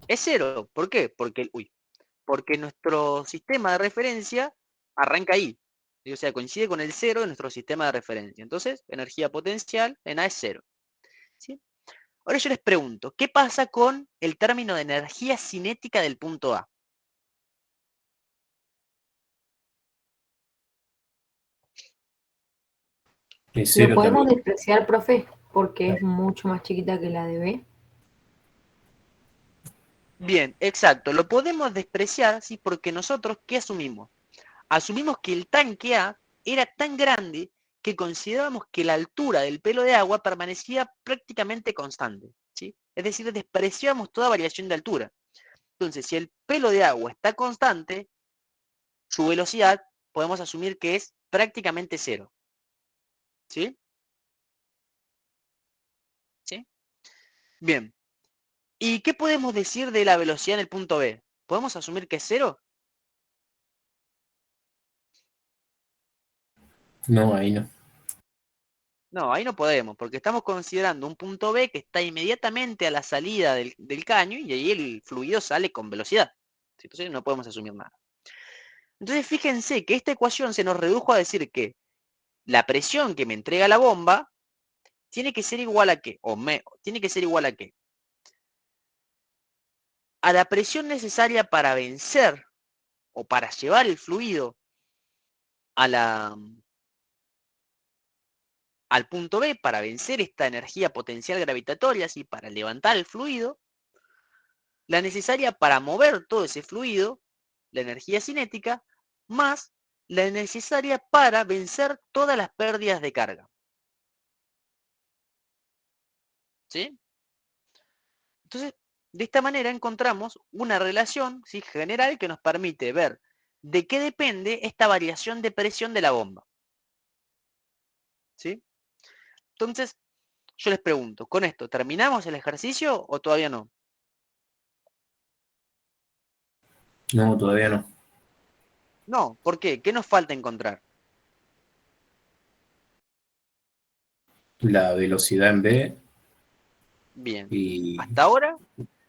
Speaker 1: Es 0. ¿Por qué? Porque nuestro sistema de referencia arranca ahí. O sea, coincide con el 0 de nuestro sistema de referencia. Entonces, energía potencial en A es 0, ¿sí? Ahora yo les pregunto, ¿qué pasa con el término de energía cinética del punto A?
Speaker 2: Es
Speaker 3: ¿Lo
Speaker 2: 0
Speaker 3: podemos
Speaker 2: también.
Speaker 3: despreciar, profe? Porque es mucho más chiquita que la de B.
Speaker 1: Bien, exacto. Lo podemos despreciar, ¿sí? Porque nosotros, ¿qué asumimos? Asumimos que el tanque A era tan grande que considerábamos que la altura del pelo de agua permanecía prácticamente constante, ¿sí? Es decir, despreciamos toda variación de altura. Entonces, si el pelo de agua está constante, su velocidad podemos asumir que es prácticamente 0, ¿sí? ¿Sí? Bien. ¿Y qué podemos decir de la velocidad en el punto B? ¿Podemos asumir que es 0?
Speaker 2: No, ahí no.
Speaker 1: No, ahí no podemos, porque estamos considerando un punto B que está inmediatamente a la salida del caño y ahí el fluido sale con velocidad. Entonces no podemos asumir nada. Entonces fíjense que esta ecuación se nos redujo a decir que la presión que me entrega la bomba tiene que ser igual a qué, tiene que ser igual a qué. A la presión necesaria para vencer o para llevar el fluido a al punto B, para vencer esta energía potencial gravitatoria, ¿sí? Para levantar el fluido, la necesaria para mover todo ese fluido, la energía cinética, más la necesaria para vencer todas las pérdidas de carga. ¿Sí? Entonces, de esta manera encontramos una relación, ¿sí?, general que nos permite ver de qué depende esta variación de presión de la bomba. ¿Sí? Entonces, yo les pregunto, ¿con esto terminamos el ejercicio o todavía no?
Speaker 2: No, todavía no.
Speaker 1: No, ¿por qué? ¿Qué nos falta encontrar?
Speaker 2: La velocidad en B
Speaker 1: Bien.
Speaker 2: y
Speaker 1: Hasta ahora,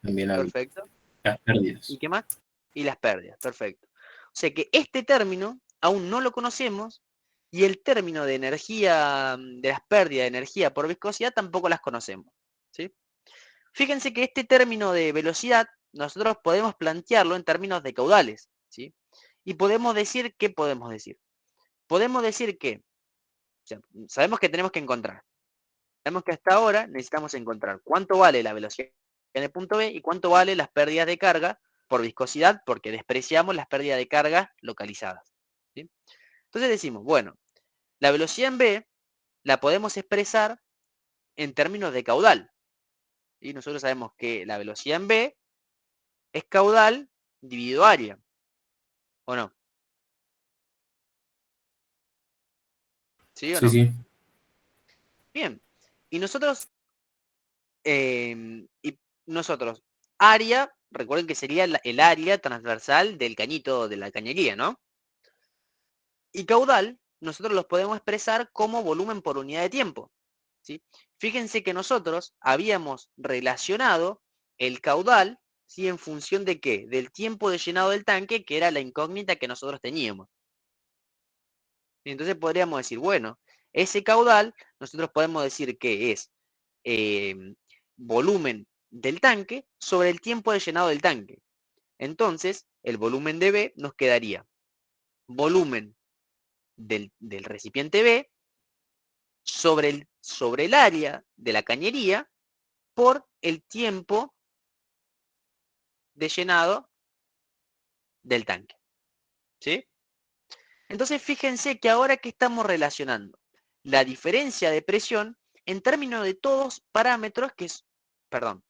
Speaker 2: también
Speaker 1: perfecto.
Speaker 2: las pérdidas.
Speaker 1: ¿Y qué más? Y las pérdidas, perfecto. O sea que este término aún no lo conocemos y el término de energía, de las pérdidas de energía por viscosidad tampoco las conocemos, ¿sí? Fíjense que este término de velocidad nosotros podemos plantearlo en términos de caudales, ¿sí? Y podemos decir, ¿qué podemos decir? Podemos decir que, o sea, sabemos que tenemos que encontrar. Sabemos que hasta ahora necesitamos encontrar cuánto vale la velocidad en el punto B y cuánto vale las pérdidas de carga por viscosidad, porque despreciamos las pérdidas de carga localizadas, ¿sí? Entonces decimos, bueno, la velocidad en B la podemos expresar en términos de caudal. Y nosotros sabemos que la velocidad en B es caudal dividido área, ¿o no? ¿Sí o
Speaker 2: Sí,
Speaker 1: no?
Speaker 2: sí.
Speaker 1: Bien. Y nosotros, y nosotros, área, recuerden que sería el área transversal del cañito de la cañería, ¿no? Y caudal, nosotros los podemos expresar como volumen por unidad de tiempo, ¿sí? Fíjense que nosotros habíamos relacionado el caudal, ¿sí?, en función de qué, del tiempo de llenado del tanque, que era la incógnita que nosotros teníamos. Y entonces podríamos decir, bueno, ese caudal, nosotros podemos decir que es volumen del tanque sobre el tiempo de llenado del tanque. Entonces, el volumen de B nos quedaría volumen del recipiente B sobre el área de la cañería por el tiempo de llenado del tanque, ¿sí? Entonces fíjense que ahora que estamos relacionando la diferencia de presión en términos de todos parámetros que es, perdón,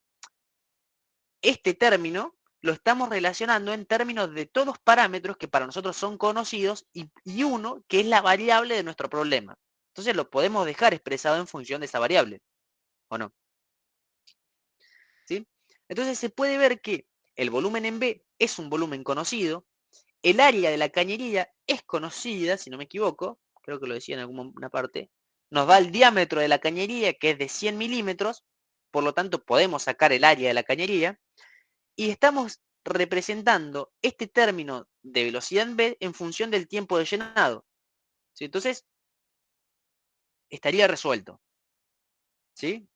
Speaker 1: este término lo estamos relacionando en términos de todos parámetros que para nosotros son conocidos y uno que es la variable de nuestro problema. Entonces lo podemos dejar expresado en función de esa variable, ¿o no? ¿Sí? Entonces se puede ver que el volumen en B es un volumen conocido, el área de la cañería es conocida, si no me equivoco, creo que lo decía en alguna parte, nos da el diámetro de la cañería que es de 100 milímetros, por lo tanto podemos sacar el área de la cañería, y estamos representando este término de velocidad en B en función del tiempo de llenado. ¿Sí? Entonces, estaría resuelto. ¿Sí?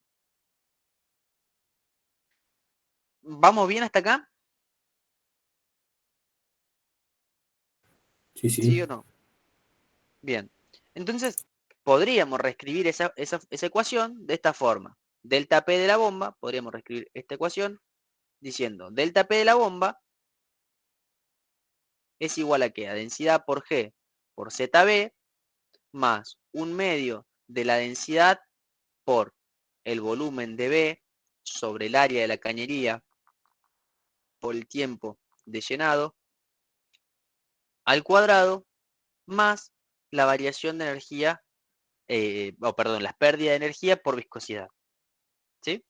Speaker 1: ¿Vamos bien hasta acá?
Speaker 2: Sí,
Speaker 1: ¿Sí o
Speaker 2: sí.
Speaker 1: no? Bien. Entonces, podríamos reescribir esa ecuación de esta forma. Delta P de la bomba, podríamos reescribir esta ecuación diciendo delta P de la bomba es igual a ¿qué? A densidad por G por ZB más 1/2 de la densidad por el volumen de B sobre el área de la cañería por el tiempo de llenado al cuadrado más la variación de energía, perdón, las pérdidas de energía por viscosidad. ¿Sí?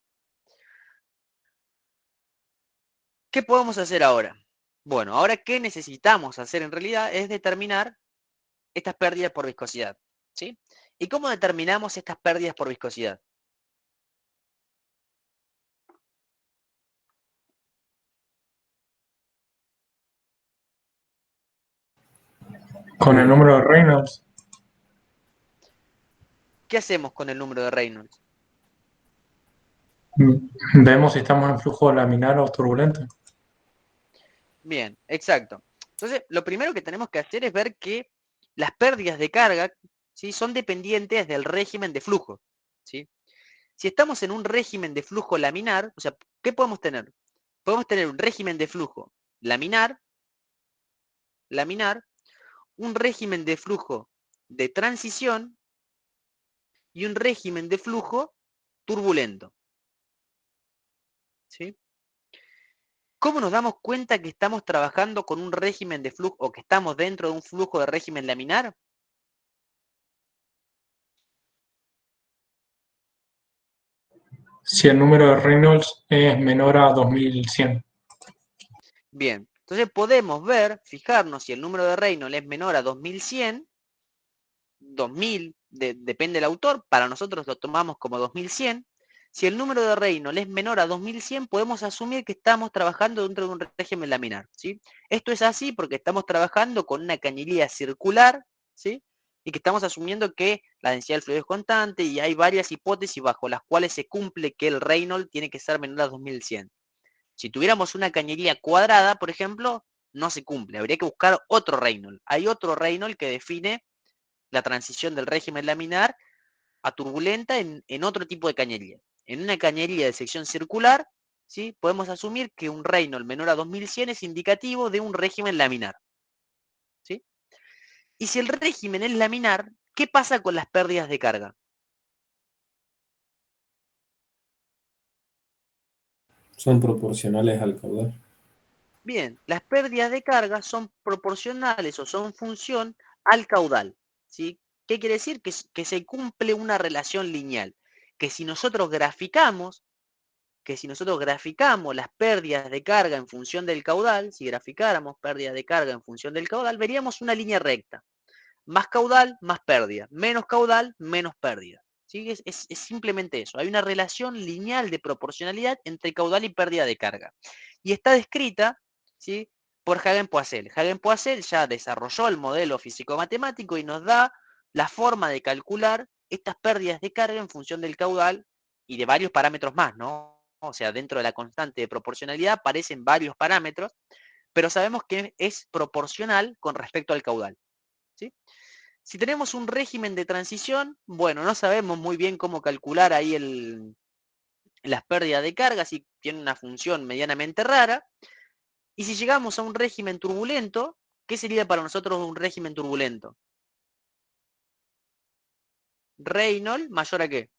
Speaker 1: ¿Qué podemos hacer ahora? Bueno, ahora ¿qué necesitamos hacer en realidad? Es determinar estas pérdidas por viscosidad. ¿Sí? ¿Y cómo determinamos estas pérdidas por viscosidad?
Speaker 6: Con el número de Reynolds.
Speaker 1: ¿Qué hacemos con el número de Reynolds?
Speaker 6: Vemos si estamos en flujo laminar o turbulento.
Speaker 1: Bien, exacto. Entonces, lo primero que tenemos que hacer es ver que las pérdidas de carga, ¿sí?, son dependientes del régimen de flujo. ¿Sí? Si estamos en un régimen de flujo laminar, o sea, ¿qué podemos tener? Podemos tener un régimen de flujo laminar, un régimen de flujo de transición y un régimen de flujo turbulento. ¿Sí? ¿Cómo nos damos cuenta que estamos trabajando con un régimen de flujo o que estamos dentro de un flujo de régimen laminar?
Speaker 6: Si el número de Reynolds es menor a 2100.
Speaker 1: Bien, entonces podemos ver, fijarnos si el número de Reynolds es menor a 2100, 2000, depende del autor, para nosotros lo tomamos como 2100. Si el número de Reynolds es menor a 2100, podemos asumir que estamos trabajando dentro de un régimen laminar. ¿Sí? Esto es así porque estamos trabajando con una cañería circular, ¿sí?, y que estamos asumiendo que la densidad del fluido es constante y hay varias hipótesis bajo las cuales se cumple que el Reynolds tiene que ser menor a 2100. Si tuviéramos una cañería cuadrada, por ejemplo, no se cumple. Habría que buscar otro Reynolds. Hay otro Reynolds que define la transición del régimen laminar a turbulenta en otro tipo de cañería. En una cañería de sección circular, ¿sí?, podemos asumir que un Reynolds menor a 2100 es indicativo de un régimen laminar. ¿Sí? Y si el régimen es laminar, ¿qué pasa con las pérdidas de carga?
Speaker 2: Son proporcionales al caudal.
Speaker 1: Bien, las pérdidas de carga son proporcionales o son función al caudal. ¿Sí? ¿Qué quiere decir? Que se cumple una relación lineal. Que si nosotros graficamos las pérdidas de carga en función del caudal, si graficáramos pérdidas de carga en función del caudal, veríamos una línea recta. Más caudal, más pérdida. Menos caudal, menos pérdida. ¿Sí? Es simplemente eso. Hay una relación lineal de proporcionalidad entre caudal y pérdida de carga. Y está descrita, ¿sí?, por Hagen-Poiseuille. Hagen-Poiseuille ya desarrolló el modelo físico-matemático y nos da la forma de calcular estas pérdidas de carga en función del caudal y de varios parámetros más, ¿no? O sea, dentro de la constante de proporcionalidad aparecen varios parámetros, pero sabemos que es proporcional con respecto al caudal. ¿Sí? Si tenemos un régimen de transición, bueno, no sabemos muy bien cómo calcular ahí las pérdidas de carga, si tiene una función medianamente rara. Y si llegamos a un régimen turbulento, ¿qué sería para nosotros un régimen turbulento? Reynolds mayor a qué?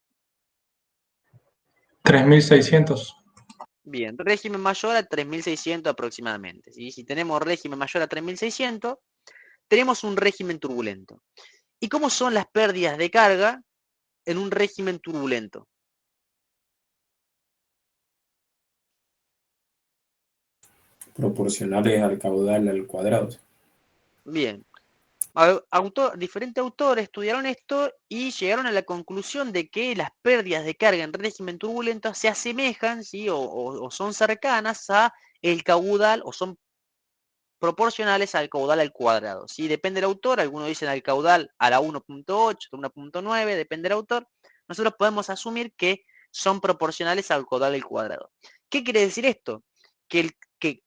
Speaker 6: 3600.
Speaker 1: Bien, régimen mayor a 3600 aproximadamente. ¿Sí? Si tenemos régimen mayor a 3600, tenemos un régimen turbulento. ¿Y cómo son las pérdidas de carga en un régimen turbulento?
Speaker 2: Proporcionales al caudal al cuadrado.
Speaker 1: Bien. Diferentes autores estudiaron esto y llegaron a la conclusión de que las pérdidas de carga en régimen turbulento se asemejan, ¿sí? o son cercanas a el caudal o son proporcionales al caudal al cuadrado. ¿Sí? Depende del autor, algunos dicen al caudal a la 1.8, 1.9, depende del autor. Nosotros podemos asumir que son proporcionales al caudal al cuadrado. ¿Qué quiere decir esto? Que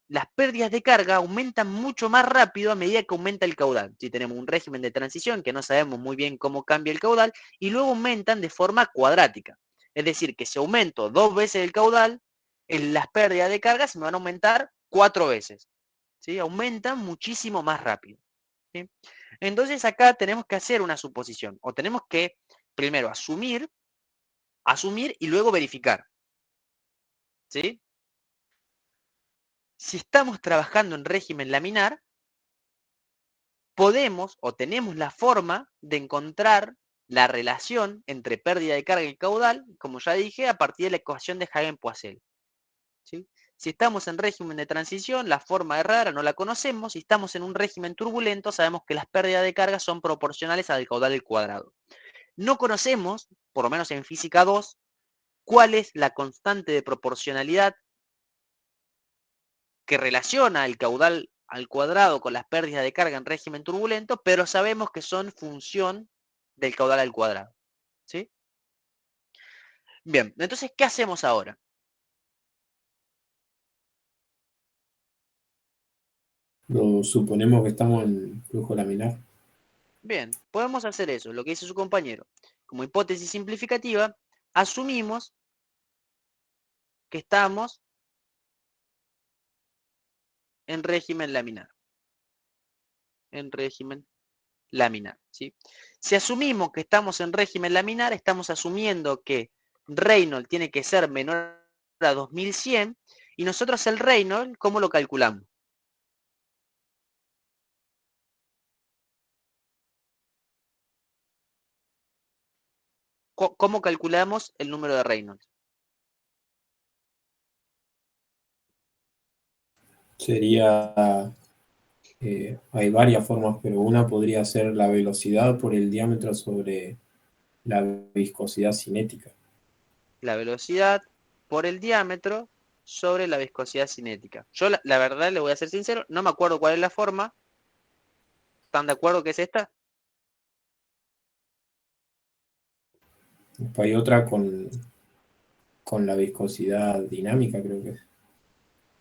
Speaker 1: las pérdidas de carga aumentan mucho más rápido a medida que aumenta el caudal. Si tenemos un régimen de transición que no sabemos muy bien cómo cambia el caudal, y luego aumentan de forma cuadrática. Es decir, que si aumento 2 veces el caudal, las pérdidas de carga se me van a aumentar 4 veces. ¿Sí? Aumentan muchísimo más rápido. ¿Sí? Entonces acá tenemos que hacer una suposición, o tenemos que primero asumir y luego verificar. ¿Sí? Si estamos trabajando en régimen laminar, podemos o tenemos la forma de encontrar la relación entre pérdida de carga y caudal, como ya dije, a partir de la ecuación de Hagen-Poiseuille. ¿Sí? Si estamos en régimen de transición, la forma rara no la conocemos. Si estamos en un régimen turbulento, sabemos que las pérdidas de carga son proporcionales al caudal al cuadrado. No conocemos, por lo menos en física 2, cuál es la constante de proporcionalidad que relaciona el caudal al cuadrado con las pérdidas de carga en régimen turbulento, pero sabemos que son función del caudal al cuadrado. ¿Sí? Bien, entonces, ¿qué hacemos ahora?
Speaker 2: Lo suponemos que estamos en flujo laminar.
Speaker 1: Bien, podemos hacer eso, lo que dice su compañero. Como hipótesis simplificativa, asumimos que estamos en régimen laminar. En régimen laminar, ¿sí? Si asumimos que estamos en régimen laminar, estamos asumiendo que Reynolds tiene que ser menor a 2100 y nosotros el Reynolds, ¿cómo lo calculamos? ¿Cómo calculamos el número de Reynolds?
Speaker 2: Sería, hay varias formas, pero una podría ser la velocidad por el diámetro sobre la viscosidad cinética.
Speaker 1: La velocidad por el diámetro sobre la viscosidad cinética. Yo la verdad, le voy a ser sincero, no me acuerdo cuál es la forma. ¿Están de acuerdo que es esta?
Speaker 2: Después hay otra con la viscosidad dinámica, creo que es.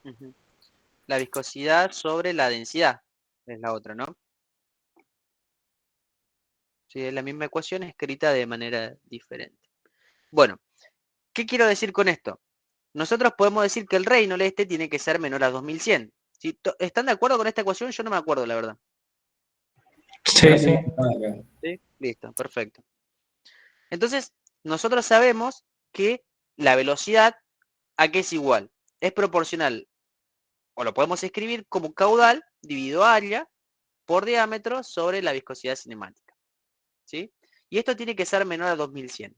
Speaker 1: Uh-huh. La viscosidad sobre la densidad es la otra, ¿no? Sí, es la misma ecuación escrita de manera diferente. Bueno, ¿qué quiero decir con esto? Nosotros podemos decir que el Reynolds este tiene que ser menor a 2100. ¿Sí? ¿Están de acuerdo con esta ecuación? Yo no me acuerdo, la verdad.
Speaker 6: Sí, sí.
Speaker 1: ¿Sí? Listo, perfecto. Entonces, nosotros sabemos que la velocidad, ¿a qué es igual? Es proporcional, o lo podemos escribir como caudal dividido área por diámetro sobre la viscosidad cinemática. ¿Sí? Y esto tiene que ser menor a 2100.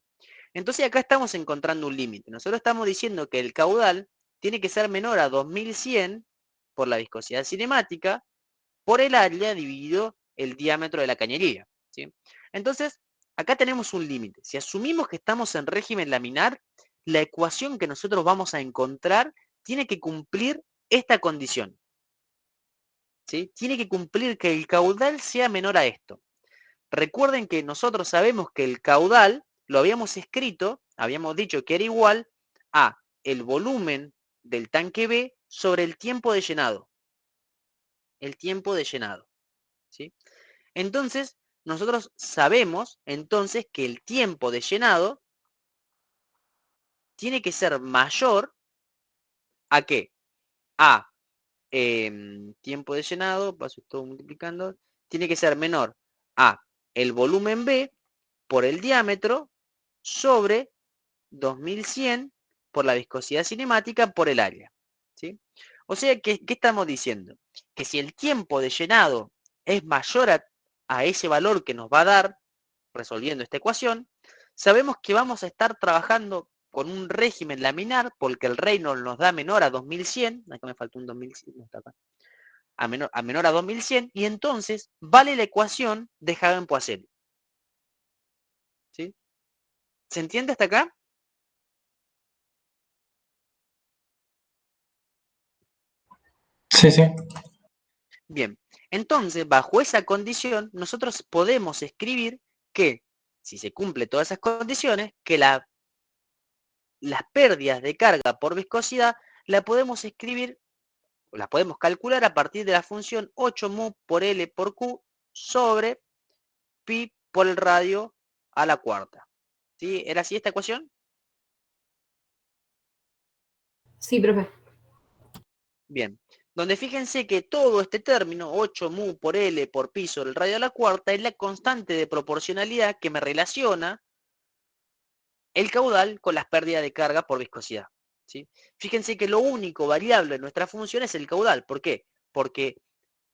Speaker 1: Entonces acá estamos encontrando un límite. Nosotros estamos diciendo que el caudal tiene que ser menor a 2100 por la viscosidad cinemática por el área dividido el diámetro de la cañería. ¿Sí? Entonces, acá tenemos un límite. Si asumimos que estamos en régimen laminar, la ecuación que nosotros vamos a encontrar tiene que cumplir esta condición. ¿Sí? Tiene que cumplir que el caudal sea menor a esto. Recuerden que nosotros sabemos que el caudal lo habíamos escrito, habíamos dicho que era igual a el volumen del tanque B sobre el tiempo de llenado. El tiempo de llenado. ¿Sí? Entonces, nosotros sabemos entonces que el tiempo de llenado tiene que ser mayor a ¿qué? A tiempo de llenado, paso todo multiplicando, tiene que ser menor a el volumen B por el diámetro sobre 2100 por la viscosidad cinemática por el área, ¿sí? O sea, ¿qué estamos diciendo? Que si el tiempo de llenado es mayor a ese valor que nos va a dar resolviendo esta ecuación, sabemos que vamos a estar trabajando con un régimen laminar porque el Reynolds nos da menor a 2100, acá me faltó un 2100, no está acá, a menor a 2100, y entonces vale la ecuación de Hagen-Poiseuille, ¿sí? ¿Se entiende hasta acá?
Speaker 6: Sí, sí.
Speaker 1: Bien, entonces bajo esa condición nosotros podemos escribir que, si se cumple todas esas condiciones, que las pérdidas de carga por viscosidad la podemos escribir, las podemos calcular a partir de la función 8 mu por L por Q sobre pi por el radio a la cuarta. ¿Sí? ¿Era así esta ecuación?
Speaker 3: Sí, profe.
Speaker 1: Bien, donde fíjense que todo este término, 8 mu por L por pi sobre el radio a la cuarta, es la constante de proporcionalidad que me relaciona el caudal con las pérdidas de carga por viscosidad, ¿sí? Fíjense que lo único variable en nuestra función es el caudal. ¿Por qué? Porque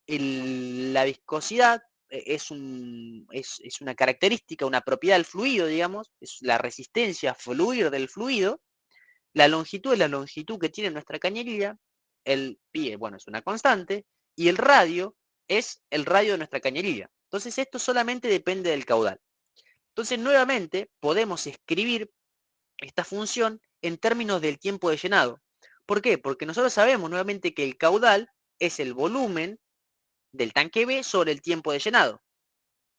Speaker 1: la viscosidad es una característica, una propiedad del fluido, digamos, es la resistencia a fluir del fluido. La longitud es la longitud que tiene nuestra cañería, el pi, bueno, es una constante, y el radio es el radio de nuestra cañería. Entonces esto solamente depende del caudal. Entonces nuevamente podemos escribir esta función en términos del tiempo de llenado. ¿Por qué? Porque nosotros sabemos nuevamente que el caudal es el volumen del tanque B sobre el tiempo de llenado.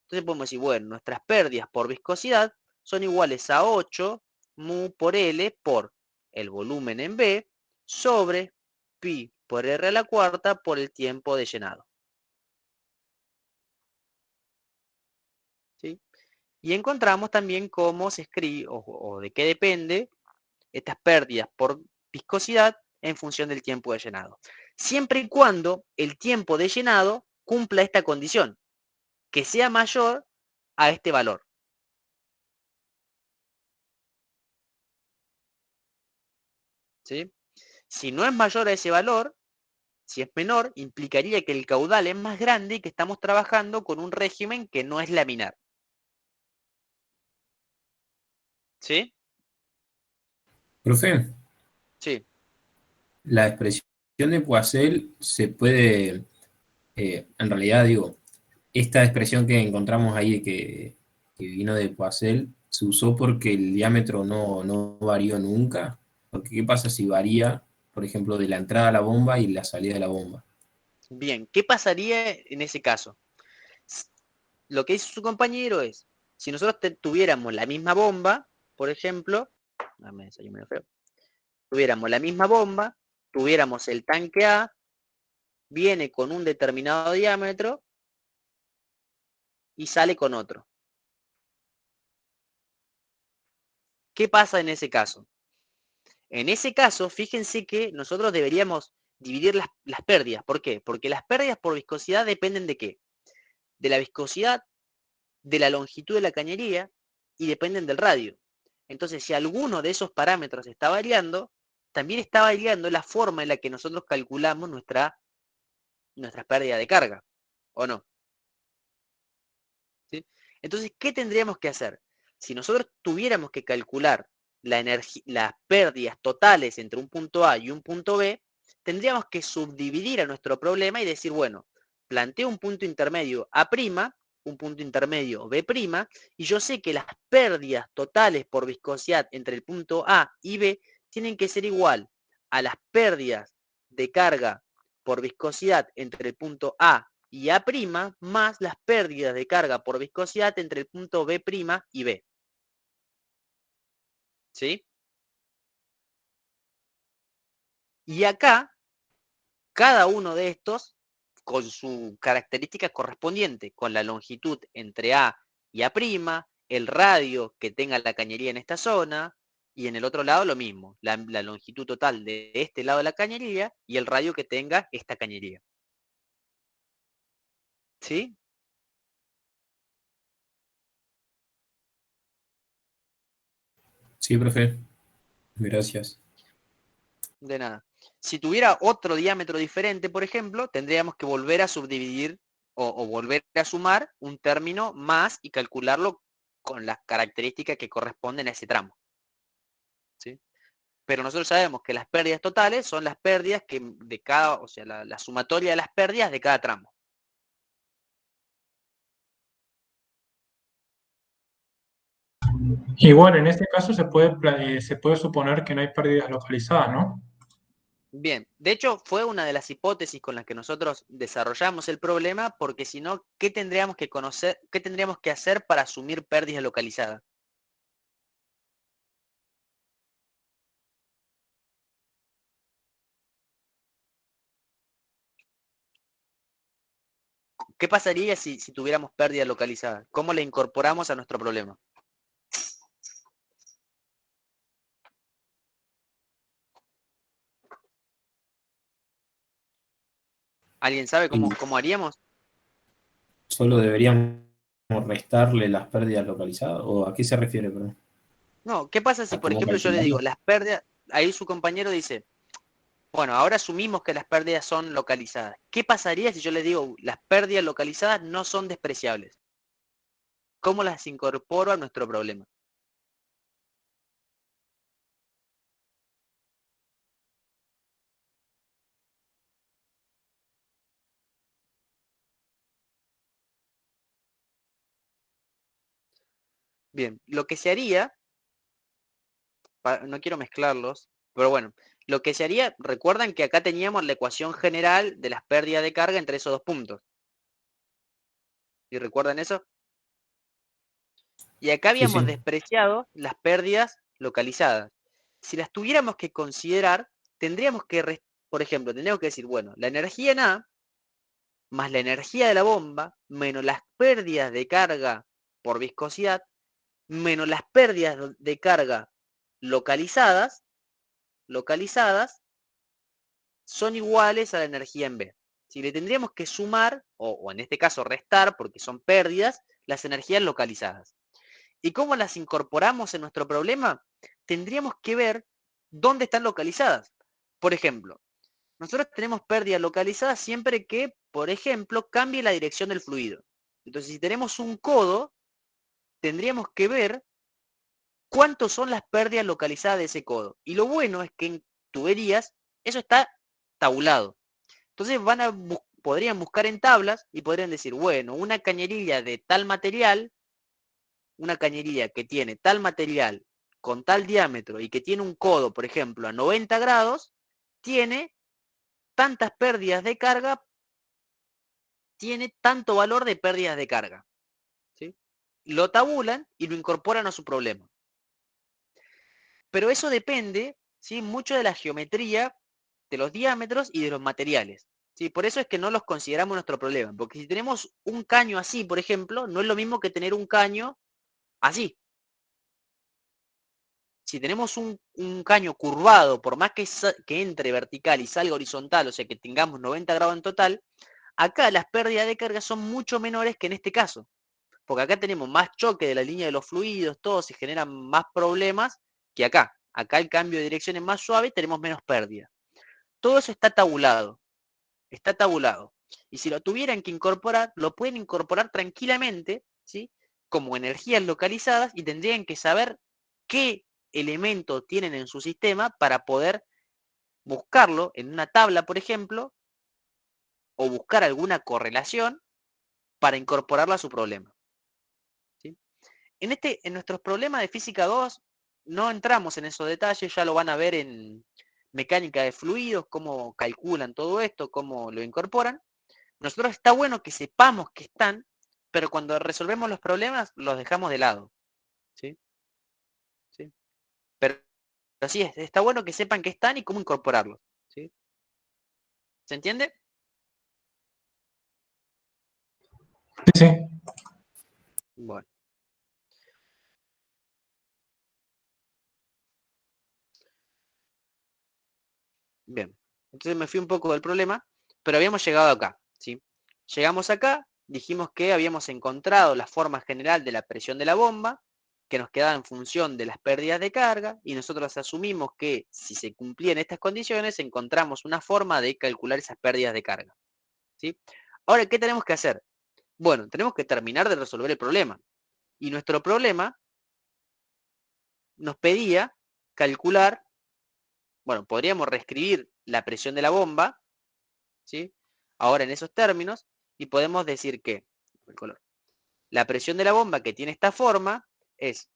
Speaker 1: Entonces podemos decir, bueno, nuestras pérdidas por viscosidad son iguales a 8 mu por L por el volumen en B sobre pi por R a la cuarta por el tiempo de llenado. ¿Sí? Y encontramos también cómo se escribe o de qué depende estas pérdidas por viscosidad en función del tiempo de llenado. Siempre y cuando el tiempo de llenado cumpla esta condición, que sea mayor a este valor. ¿Sí? Si no es mayor a ese valor, si es menor, implicaría que el caudal es más grande y que estamos trabajando con un régimen que no es laminar. ¿Sí?
Speaker 2: Profe,
Speaker 1: Sí.
Speaker 2: la expresión de Poiseuille se puede, en realidad digo, esta expresión que encontramos ahí que vino de Poiseuille, ¿se usó porque el diámetro no varió nunca? Porque ¿qué pasa si varía, por ejemplo, de la entrada a la bomba y la salida de la bomba?
Speaker 1: Bien, ¿qué pasaría en ese caso? Lo que hizo su compañero es, si nosotros tuviéramos la misma bomba, por ejemplo, tuviéramos la misma bomba, tuviéramos el tanque A, viene con un determinado diámetro y sale con otro. ¿Qué pasa en ese caso? En ese caso, fíjense que nosotros deberíamos dividir las pérdidas. ¿Por qué? Porque las pérdidas por viscosidad dependen ¿de qué? De la viscosidad, de la longitud de la cañería y dependen del radio. Entonces, si alguno de esos parámetros está variando, también está variando la forma en la que nosotros calculamos nuestra pérdida de carga, ¿o no? ¿Sí? Entonces, ¿qué tendríamos que hacer? Si nosotros tuviéramos que calcular las pérdidas totales entre un punto A y un punto B, tendríamos que subdividir a nuestro problema y decir, bueno, planteo un punto intermedio A', un punto intermedio B', y yo sé que las pérdidas totales por viscosidad entre el punto A y B tienen que ser igual a las pérdidas de carga por viscosidad entre el punto A y A' más las pérdidas de carga por viscosidad entre el punto B' y B. ¿Sí? Y acá, cada uno de estos, con su característica correspondiente, con la longitud entre A y A', el radio que tenga la cañería en esta zona, y en el otro lado lo mismo, la longitud total de este lado de la cañería y el radio que tenga esta cañería. ¿Sí?
Speaker 2: Sí, profe. Gracias.
Speaker 1: De nada. Si tuviera otro diámetro diferente, por ejemplo, tendríamos que volver a subdividir o volver a sumar un término más y calcularlo con las características que corresponden a ese tramo. ¿Sí? Pero nosotros sabemos que las pérdidas totales son las pérdidas que de cada, o sea, la sumatoria de las pérdidas de cada tramo.
Speaker 6: Igual, en este caso se puede suponer que no hay pérdidas localizadas, ¿no?
Speaker 1: Bien, de hecho fue una de las hipótesis con las que nosotros desarrollamos el problema, porque si no, ¿qué tendríamos que conocer, qué tendríamos que hacer para asumir pérdidas localizadas? ¿Qué pasaría si tuviéramos pérdidas localizadas? ¿Cómo la incorporamos a nuestro problema? ¿Alguien sabe
Speaker 2: Y
Speaker 1: cómo haríamos?
Speaker 2: solo deberíamos restarle las pérdidas localizadas, ¿o a qué se refiere, perdón?
Speaker 1: No, ¿qué pasa si,
Speaker 2: ¿A
Speaker 1: por
Speaker 2: cómo
Speaker 1: ejemplo, yo le digo,
Speaker 2: calcularlo?
Speaker 1: las pérdidas, ahí su compañero dice, bueno, ahora asumimos que las pérdidas son localizadas. ¿Qué pasaría si yo le digo, las pérdidas localizadas no son despreciables? ¿Cómo las incorporo a nuestro problema? Bien, lo que se haría, no quiero mezclarlos, pero bueno, lo que se haría, recuerdan que acá teníamos la ecuación general de las pérdidas de carga entre esos dos puntos. ¿Y recuerdan eso? Y acá
Speaker 2: Sí,
Speaker 1: habíamos
Speaker 2: sí.
Speaker 1: despreciado las pérdidas localizadas. Si las tuviéramos que considerar, tendríamos que, por ejemplo, tendríamos que decir, bueno, la energía en A más la energía de la bomba, menos las pérdidas de carga por viscosidad, menos las pérdidas de carga localizadas, son iguales a la energía en B. Si le tendríamos que sumar, o en este caso restar, porque son pérdidas, las energías localizadas. ¿Y cómo las incorporamos en nuestro problema? Tendríamos que ver dónde están localizadas. Por ejemplo, nosotros tenemos pérdidas localizadas siempre que, por ejemplo, cambie la dirección del fluido. Entonces, si tenemos un codo, tendríamos que ver cuántos son las pérdidas localizadas de ese codo. Y lo bueno es que en tuberías eso está tabulado. Entonces podrían buscar en tablas y podrían decir, bueno, una cañería de tal material, una cañería que tiene tal material con tal diámetro y que tiene un codo, por ejemplo, a 90 grados, tiene tantas pérdidas de carga, tiene tanto valor de pérdidas de carga. ¿Sí? Lo tabulan y lo incorporan a su problema. Pero eso depende, ¿sí?, mucho de la geometría, de los diámetros y de los materiales. ¿Sí? Por eso es que no los consideramos nuestro problema. Porque si tenemos un caño así, por ejemplo, no es lo mismo que tener un caño así. Si tenemos un caño curvado, por más que entre vertical y salga horizontal, o sea que tengamos 90 grados en total, acá las pérdidas de carga son mucho menores que en este caso. Porque acá tenemos más choque de la línea de los fluidos, todo se generan más problemas que acá. Acá el cambio de dirección es más suave y tenemos menos pérdida. Todo eso está tabulado. Está tabulado. Y si lo tuvieran que incorporar, lo pueden incorporar tranquilamente, ¿sí?, como energías localizadas, y tendrían que saber qué elementos tienen en su sistema para poder buscarlo en una tabla, por ejemplo, o buscar alguna correlación para incorporarlo a su problema. ¿Sí? En nuestros problemas de física 2 no entramos en esos detalles, ya lo van a ver en mecánica de fluidos, cómo calculan todo esto, cómo lo incorporan. Nosotros está bueno que sepamos que están, pero cuando resolvemos los problemas los dejamos de lado. ¿Sí? ¿Sí? Pero sí, está bueno que sepan que están y cómo incorporarlos. ¿Sí? ¿Se entiende?
Speaker 6: Sí, sí.
Speaker 1: Bueno. Bien, entonces me fui un poco del problema, pero habíamos llegado acá, ¿sí? Llegamos acá, dijimos que habíamos encontrado la forma general de la presión de la bomba, que nos quedaba en función de las pérdidas de carga, y nosotros asumimos que si se cumplían estas condiciones, encontramos una forma de calcular esas pérdidas de carga, ¿sí? Ahora, ¿qué tenemos que hacer? Bueno, tenemos que terminar de resolver el problema. Y nuestro problema nos pedía calcular, bueno, podríamos reescribir la presión de la bomba, ¿sí? Ahora en esos términos, y podemos decir que el color, la presión de la bomba que tiene esta forma es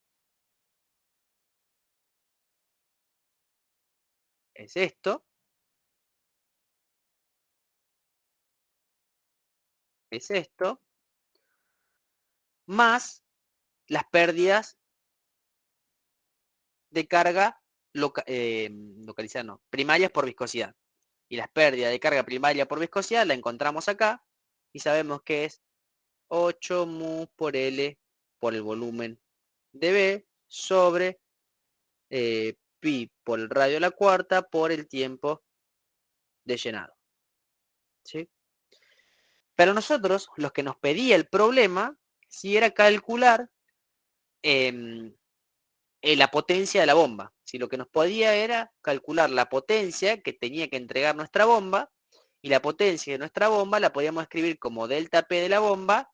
Speaker 1: esto, más las pérdidas de carga localizadas, no, primarias por viscosidad. Y las pérdidas de carga primaria por viscosidad la encontramos acá y sabemos que es 8 mu por L por el volumen de B sobre pi por el radio de la cuarta por el tiempo de llenado, ¿sí? Pero nosotros, los que nos pedía el problema, si era calcular la potencia de la bomba. Si lo que nos podía era calcular la potencia que tenía que entregar nuestra bomba, y la potencia de nuestra bomba la podíamos escribir como delta P de la bomba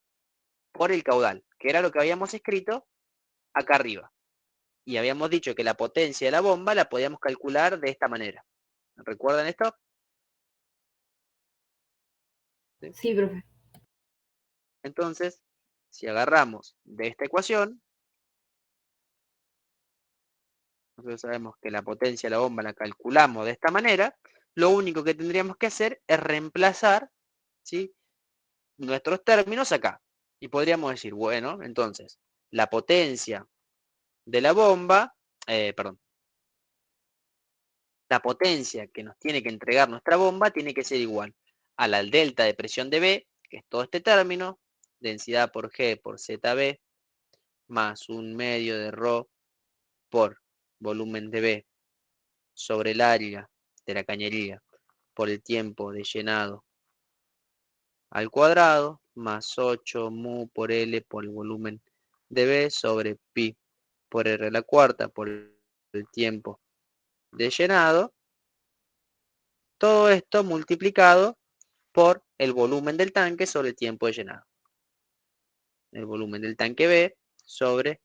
Speaker 1: por el caudal, que era lo que habíamos escrito acá arriba. Y habíamos dicho que la potencia de la bomba la podíamos calcular de esta manera. ¿Recuerdan esto?
Speaker 3: Sí, profe.
Speaker 1: Entonces, si agarramos de esta ecuación, nosotros sabemos que la potencia de la bomba la calculamos de esta manera, lo único que tendríamos que hacer es reemplazar, ¿sí?, nuestros términos acá. Y podríamos decir, bueno, entonces, la potencia de la bomba, perdón, la potencia que nos tiene que entregar nuestra bomba tiene que ser igual a la delta de presión de B, que es todo este término, densidad por G por ZB, más un medio de ρ por volumen de B sobre el área de la cañería por el tiempo de llenado al cuadrado, más 8 mu por L por el volumen de B sobre pi por R a la cuarta por el tiempo de llenado. Todo esto multiplicado por el volumen del tanque sobre el tiempo de llenado. El volumen del tanque B sobre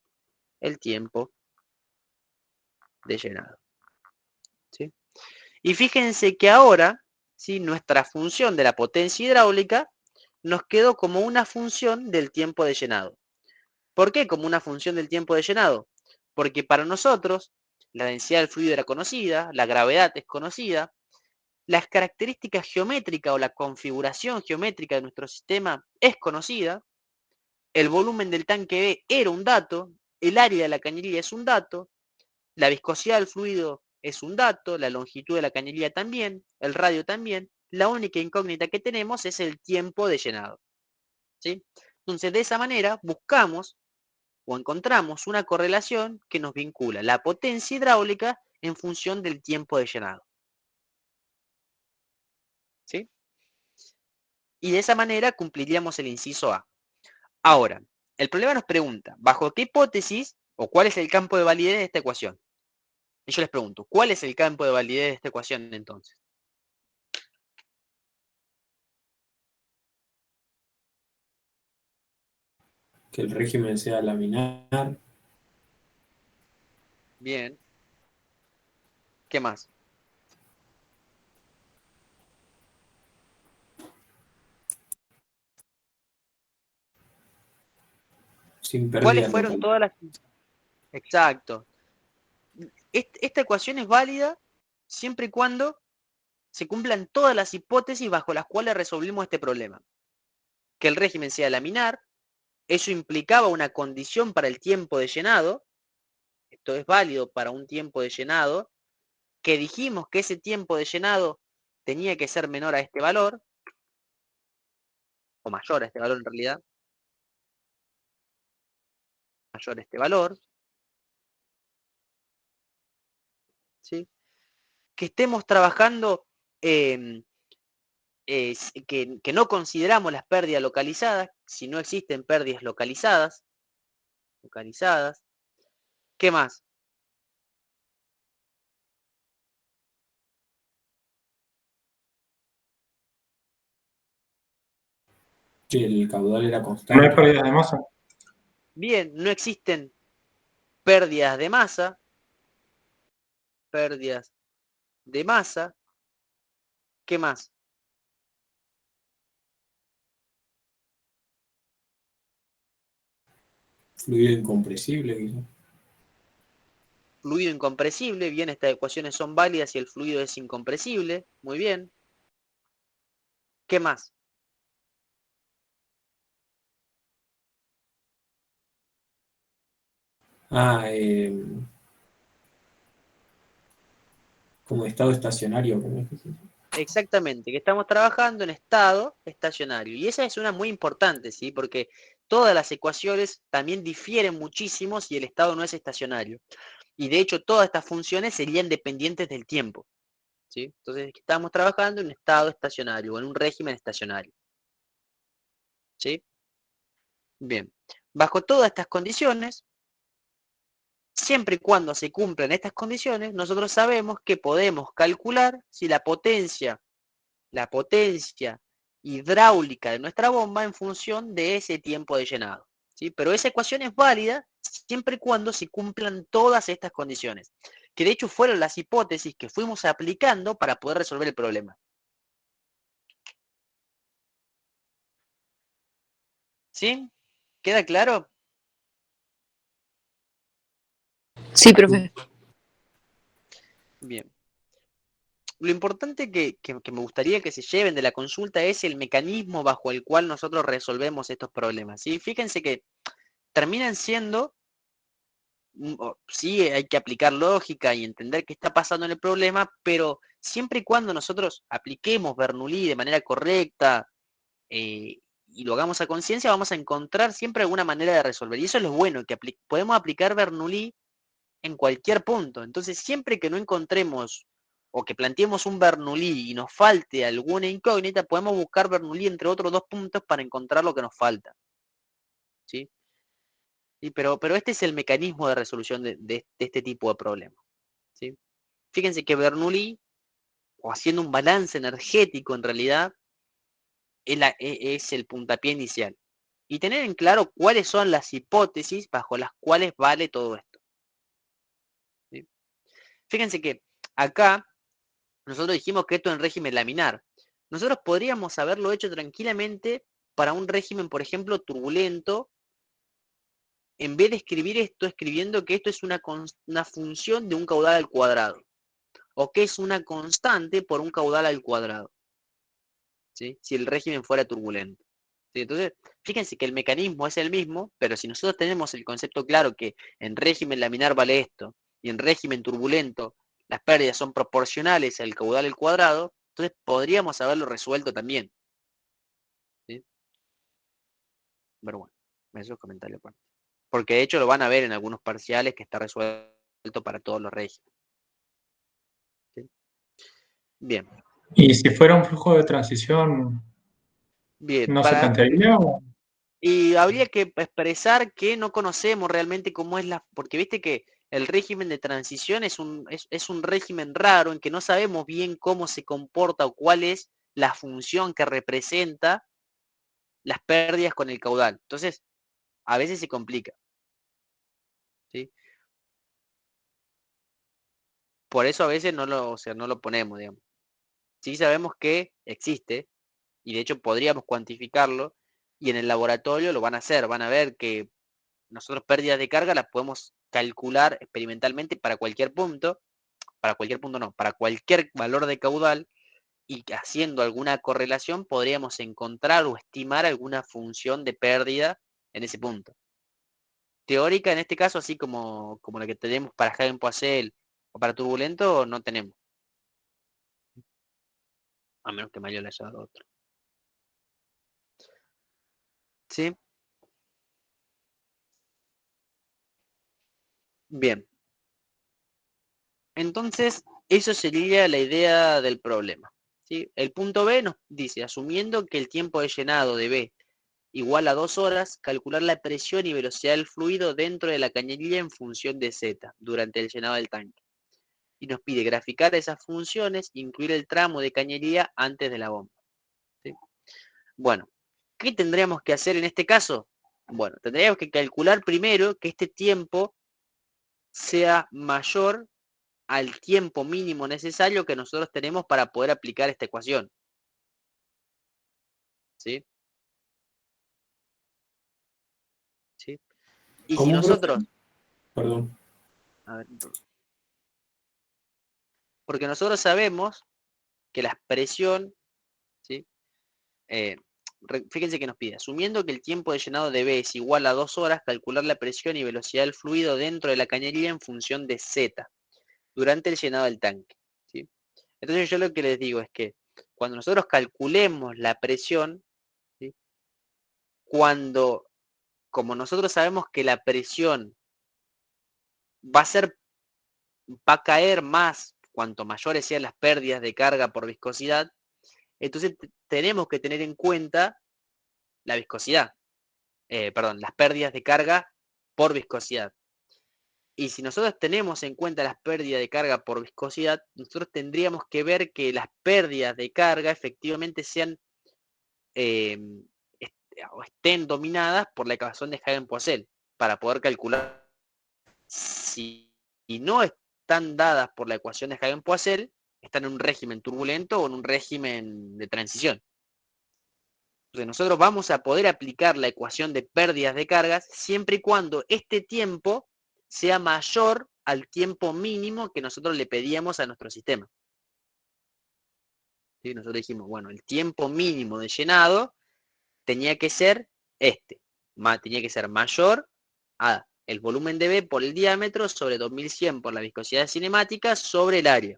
Speaker 1: el tiempo de llenado, ¿sí? Y fíjense que ahora, ¿sí?, nuestra función de la potencia hidráulica nos quedó como una función del tiempo de llenado. ¿Por qué como una función del tiempo de llenado? Porque para nosotros la densidad del fluido era conocida, la gravedad es conocida, las características geométricas o la configuración geométrica de nuestro sistema es conocida, el volumen del tanque B era un dato, el área de la cañería es un dato, la viscosidad del fluido es un dato, la longitud de la cañería también, el radio también. La única incógnita que tenemos es el tiempo de llenado, ¿sí? Entonces, de esa manera buscamos o encontramos una correlación que nos vincula la potencia hidráulica en función del tiempo de llenado, ¿sí? Y de esa manera cumpliríamos el inciso A. Ahora, el problema nos pregunta, ¿bajo qué hipótesis o cuál es el campo de validez de esta ecuación? Y yo les pregunto, ¿cuál es el campo de validez de esta ecuación entonces?
Speaker 2: Que el régimen sea laminar.
Speaker 1: Bien. ¿Qué más?
Speaker 2: Sin
Speaker 1: ¿Cuáles
Speaker 2: pérdidas
Speaker 1: fueron
Speaker 2: locales.
Speaker 1: todas las... Exacto. Esta ecuación es válida siempre y cuando se cumplan todas las hipótesis bajo las cuales resolvimos este problema. Que el régimen sea laminar, eso implicaba una condición para el tiempo de llenado, esto es válido para un tiempo de llenado, que dijimos que ese tiempo de llenado tenía que ser menor a este valor, o mayor a este valor en realidad, mayor a este valor, ¿sí? que estemos trabajando, que no consideramos las pérdidas localizadas, si no existen pérdidas localizadas. ¿Qué más?
Speaker 2: Que el caudal era
Speaker 6: No hay
Speaker 2: constante.
Speaker 6: pérdidas de masa.
Speaker 1: Bien, no existen pérdidas de masa. Pérdidas de masa. ¿Qué más?
Speaker 2: Fluido incompresible, quizás.
Speaker 1: Fluido incompresible. Bien, estas ecuaciones son válidas si el fluido es incompresible. Muy bien. ¿Qué más?
Speaker 2: Ah, como estado estacionario. ¿Cómo es que se dice?
Speaker 1: Exactamente, que estamos trabajando en estado estacionario. Y esa es una muy importante, ¿sí? Porque todas las ecuaciones también difieren muchísimo si el estado no es estacionario. Y de hecho, todas estas funciones serían dependientes del tiempo, ¿sí? Entonces, estamos trabajando en un estado estacionario o en un régimen estacionario, ¿sí? Bien. Bajo todas estas condiciones, siempre y cuando se cumplan estas condiciones, nosotros sabemos que podemos calcular si la potencia hidráulica de nuestra bomba en función de ese tiempo de llenado, ¿sí? Pero esa ecuación es válida siempre y cuando se cumplan todas estas condiciones, que de hecho fueron las hipótesis que fuimos aplicando para poder resolver el problema. ¿Sí? ¿Queda claro?
Speaker 3: Sí, profe.
Speaker 1: Bien. Lo importante que me gustaría que se lleven de la consulta es el mecanismo bajo el cual nosotros resolvemos estos problemas, ¿sí? Fíjense que terminan siendo, sí, hay que aplicar lógica y entender qué está pasando en el problema, pero siempre y cuando nosotros apliquemos Bernoulli de manera correcta, y lo hagamos a conciencia, vamos a encontrar siempre alguna manera de resolver. Y eso es lo bueno, que podemos aplicar Bernoulli en cualquier punto. Entonces, siempre que no encontremos o que planteemos un Bernoulli y nos falte alguna incógnita, podemos buscar Bernoulli entre otros dos puntos para encontrar lo que nos falta, ¿sí? Pero este es el mecanismo de resolución de este tipo de problemas, ¿sí? Fíjense que Bernoulli, o haciendo un balance energético en realidad, es el puntapié inicial. Y tener en claro cuáles son las hipótesis bajo las cuales vale todo esto, ¿sí? Fíjense que acá nosotros dijimos que esto en régimen laminar. Nosotros podríamos haberlo hecho tranquilamente para un régimen, por ejemplo, turbulento, en vez de escribir esto, escribiendo que esto es una función de un caudal al cuadrado, o que es una constante por un caudal al cuadrado, ¿sí? Si el régimen fuera turbulento, ¿sí? Entonces, fíjense que el mecanismo es el mismo, pero si nosotros tenemos el concepto claro que en régimen laminar vale esto, y en régimen turbulento las pérdidas son proporcionales al caudal al cuadrado, entonces podríamos haberlo resuelto también, ¿sí? Pero bueno, eso es comentario aparte. Porque de hecho lo van a ver en algunos parciales que está resuelto para todos los regímenes, ¿sí? Bien,
Speaker 6: Y si fuera un flujo de transición,
Speaker 1: bien.
Speaker 6: ¿no se plantearía?
Speaker 1: Y habría que expresar que no conocemos realmente cómo es porque viste que el régimen de transición es un régimen raro en que no sabemos bien cómo se comporta o cuál es la función que representa las pérdidas con el caudal. Entonces, a veces se complica, ¿sí? Por eso a veces o sea, no lo ponemos, digamos. Sí sabemos que existe, y de hecho podríamos cuantificarlo, y en el laboratorio lo van a hacer, van a ver que nosotros pérdidas de carga las podemos calcular experimentalmente para cualquier punto no, para cualquier valor de caudal, y haciendo alguna correlación podríamos encontrar o estimar alguna función de pérdida en ese punto. Teórica en este caso, así como la que tenemos para Hagen-Poiseuille o para turbulento, no tenemos, a menos que Mario le haya dado otro. ¿Sí? Bien. Entonces, Eso sería la idea del problema, ¿sí? El punto B nos dice, asumiendo que el tiempo de llenado de B igual a 2 horas, calcular la presión y velocidad del fluido dentro de la cañería en función de Z durante el llenado del tanque. Y nos pide graficar esas funciones, incluir el tramo de cañería antes de la bomba, ¿sí? Bueno, ¿qué tendríamos que hacer en este caso? Bueno, tendríamos que calcular primero que este tiempo sea mayor al tiempo mínimo necesario que nosotros tenemos para poder aplicar esta ecuación, ¿sí? ¿Sí? Y si
Speaker 2: ¿Cómo, profe?
Speaker 1: nosotros,
Speaker 2: Perdón.
Speaker 1: a ver, porque nosotros sabemos que la presión, ¿sí? Eh, fíjense que nos pide, asumiendo que el tiempo de llenado de B es igual a 2 horas, calcular la presión y velocidad del fluido dentro de la cañería en función de Z durante el llenado del tanque, ¿sí? Entonces yo lo que les digo es que cuando nosotros calculemos la presión, ¿sí? Como nosotros sabemos que la presión va a caer más cuanto mayores sean las pérdidas de carga por viscosidad, entonces tenemos que tener en cuenta la viscosidad, perdón, las pérdidas de carga por viscosidad. Y si nosotros tenemos en cuenta las pérdidas de carga por viscosidad, nosotros tendríamos que ver que las pérdidas de carga efectivamente sean eh, o estén dominadas por la ecuación de Hagen-Poiseuille para poder calcular. Si no están dadas por la ecuación de Hagen-Poiseuille, están en un régimen turbulento o en un régimen de transición. Entonces nosotros vamos a poder aplicar la ecuación de pérdidas de cargas siempre y cuando este tiempo sea mayor al tiempo mínimo que nosotros le pedíamos a nuestro sistema. ¿Sí? Nosotros dijimos, bueno, el tiempo mínimo de llenado tenía que ser tenía que ser mayor a el volumen de B por el diámetro sobre 2100 por la viscosidad cinemática sobre el área.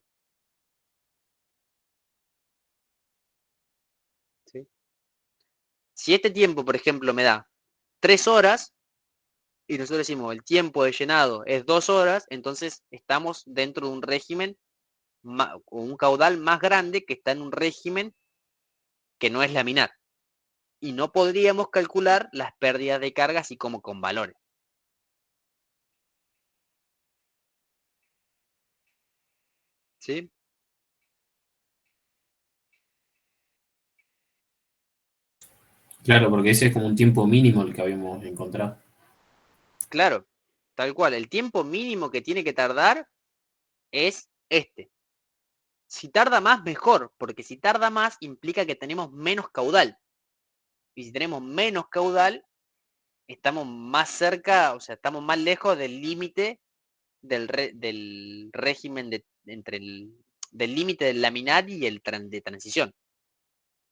Speaker 1: ¿Sí? Si este tiempo, por ejemplo, me da 3 horas, y nosotros decimos el tiempo de llenado es 2 horas, entonces estamos dentro de un régimen con un caudal más grande que está en un régimen que no es laminar. Y no podríamos calcular las pérdidas de carga así como con valores. ¿Sí?
Speaker 2: Claro, porque ese es como un tiempo mínimo el que habíamos encontrado.
Speaker 1: Claro, tal cual. El tiempo mínimo que tiene que tardar es este. Si tarda más, mejor, porque si tarda más implica que tenemos menos caudal. Y si tenemos menos caudal, estamos más cerca, o sea, estamos más lejos del límite del régimen del límite del laminar y el de transición.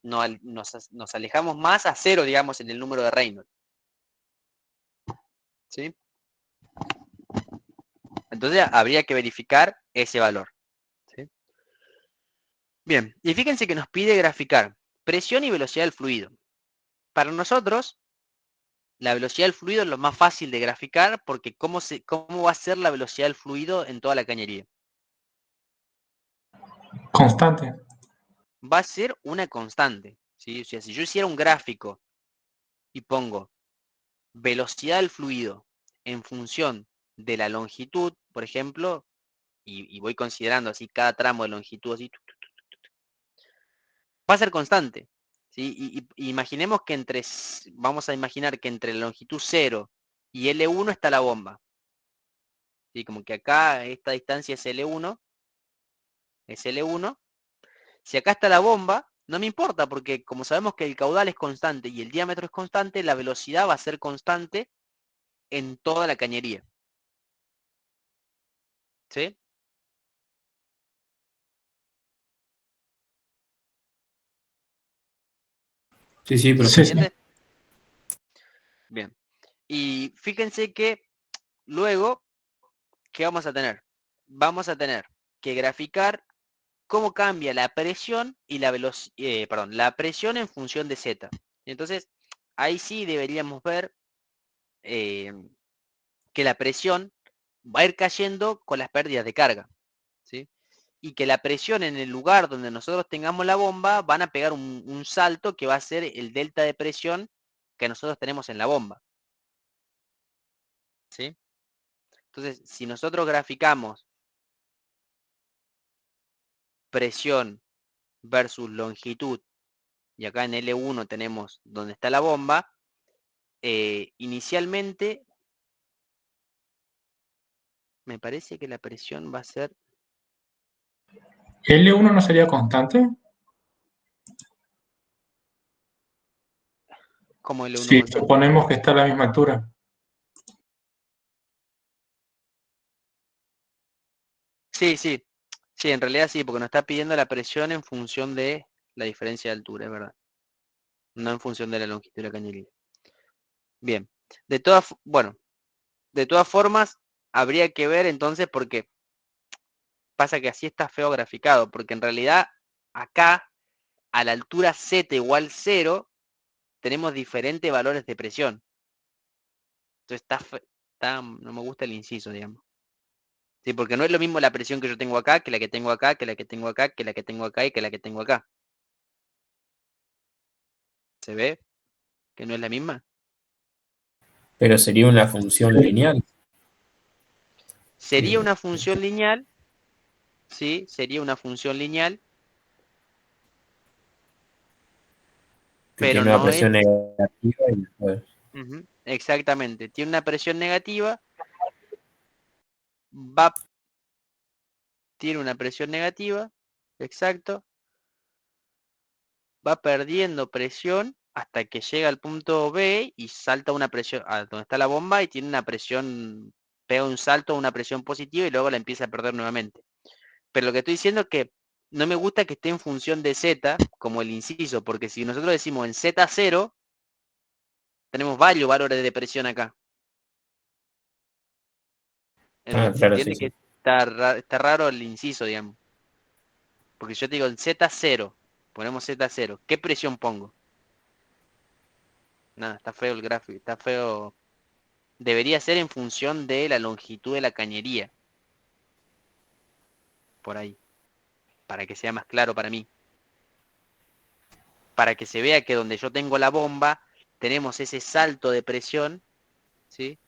Speaker 1: Nos alejamos más a cero, digamos, en el número de Reynolds. ¿Sí? Entonces habría que verificar ese valor. ¿Sí? Bien, y fíjense que nos pide graficar presión y velocidad del fluido. Para nosotros, la velocidad del fluido es lo más fácil de graficar porque ¿cómo va a ser la velocidad del fluido en toda la cañería?
Speaker 6: Constante.
Speaker 1: Va a ser una constante, ¿sí? O sea, si yo hiciera un gráfico y pongo velocidad del fluido en función de la longitud, por ejemplo, y voy considerando así cada tramo de longitud, así, va a ser constante, ¿sí? Y imaginemos que vamos a imaginar que entre la longitud 0 y L1 está la bomba, ¿sí? Como que acá esta distancia es L1, Si acá está la bomba, no me importa, porque como sabemos que el caudal es constante y el diámetro es constante, la velocidad va a ser constante en toda la cañería. ¿Sí?
Speaker 2: Sí, sí,
Speaker 1: ¿Se
Speaker 6: Sí,
Speaker 2: profe.
Speaker 6: sí.
Speaker 1: entiende? Bien. Y fíjense que luego, ¿qué vamos a tener? Vamos a tener que graficar cómo cambia la presión y la velocidad, perdón, la presión en función de Z. Entonces, ahí sí deberíamos ver que la presión va a ir cayendo con las pérdidas de carga, ¿sí? y que la presión en el lugar donde nosotros tengamos la bomba van a pegar un salto que va a ser el delta de presión que nosotros tenemos en la bomba. ¿Sí? Entonces, si nosotros graficamos presión versus longitud, y acá en L1 tenemos donde está la bomba, inicialmente me parece que la presión va a ser
Speaker 6: ¿L1 no sería constante?
Speaker 1: como L1
Speaker 6: Si
Speaker 1: constante.
Speaker 6: suponemos que está a la misma altura.
Speaker 1: Sí, sí, sí, en realidad sí, porque nos está pidiendo la presión en función de la diferencia de altura, es verdad. No en función de la longitud de la cañería. Bien, bueno, de todas formas, habría que ver entonces porque pasa que así está feo graficado, porque en realidad acá, a la altura Z igual 0, tenemos diferentes valores de presión. Entonces no me gusta el inciso, digamos. Sí, porque no es lo mismo la presión que yo tengo acá, que la que tengo acá, que la que tengo acá, que la que tengo acá y que la que tengo acá. ¿Se ve que no es la misma?
Speaker 2: Pero sería una función lineal.
Speaker 1: Sería
Speaker 2: Eh,
Speaker 1: una función lineal, sí, sería una función lineal,
Speaker 2: que
Speaker 1: pero
Speaker 2: tiene una
Speaker 1: no es,
Speaker 2: presión negativa y después.
Speaker 1: exactamente, tiene una presión negativa, va, tiene una presión negativa, exacto, va perdiendo presión hasta que llega al punto B y salta una presión, a donde está la bomba y tiene una presión, pega un salto a una presión positiva y luego la empieza a perder nuevamente. Pero lo que estoy diciendo es que no me gusta que esté en función de Z, como el inciso, porque si nosotros decimos en Z0, tenemos varios valores de presión acá.
Speaker 2: Ah,
Speaker 1: ¿Se
Speaker 2: claro, sí,
Speaker 1: entiende que
Speaker 2: sí.
Speaker 1: está raro el inciso, digamos? Porque yo te digo en Z0, ponemos Z0, ¿qué presión pongo? Nada, está feo el gráfico, está feo. Debería ser en función de la longitud de la cañería. Por ahí. Para que sea más claro para mí. Para que se vea que donde yo tengo la bomba, tenemos ese salto de presión, ¿sí?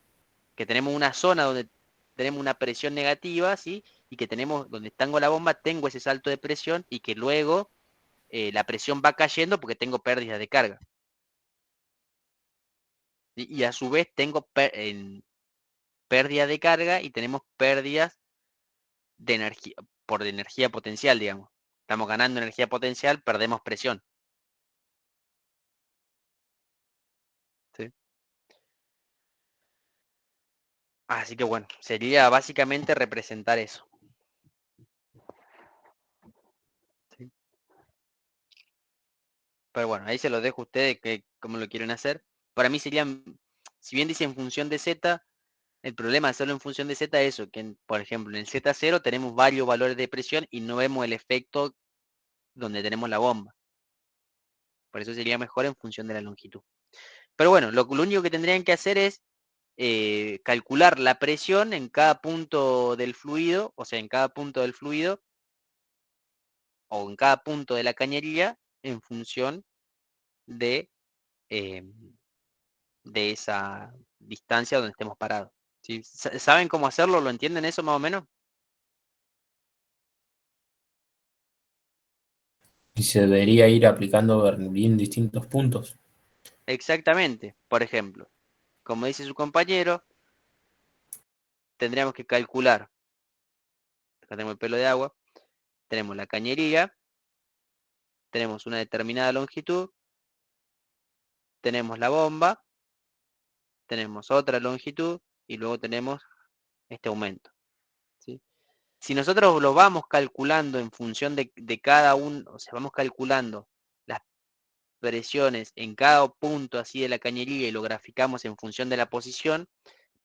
Speaker 1: Que tenemos una zona donde tenemos una presión negativa, ¿sí? Y que tenemos, donde tengo la bomba, tengo ese salto de presión y que luego la presión va cayendo porque tengo pérdidas de carga. Y a su vez tengo pérdida de carga y tenemos pérdidas de energía, por energía potencial, digamos. Estamos ganando energía potencial, perdemos presión. ¿Sí? Así que bueno, sería básicamente representar eso. ¿Sí? Pero bueno, ahí se los dejo a ustedes que cómo lo quieren hacer. Para mí serían, si bien dice en función de Z, el problema de hacerlo en función de Z es eso, que por ejemplo en el Z0 tenemos varios valores de presión y no vemos el efecto donde tenemos la bomba. Por eso sería mejor en función de la longitud. Pero bueno, lo único que tendrían que hacer es calcular la presión en cada punto del fluido, o sea, en cada punto del fluido o en cada punto de la cañería en función de, eh, de esa distancia donde estemos parados. ¿Sí? ¿Saben cómo hacerlo? ¿Lo entienden eso más o menos?
Speaker 2: Y se debería ir aplicando Bernoulli en distintos puntos.
Speaker 1: Exactamente. Por ejemplo, como dice su compañero, tendríamos que calcular, acá tenemos el pelo de agua, tenemos la cañería, tenemos una determinada longitud, tenemos la bomba, tenemos otra longitud y luego tenemos este aumento. ¿Sí? Si nosotros lo vamos calculando en función de cada uno, o sea, vamos calculando las presiones en cada punto así de la cañería y lo graficamos en función de la posición,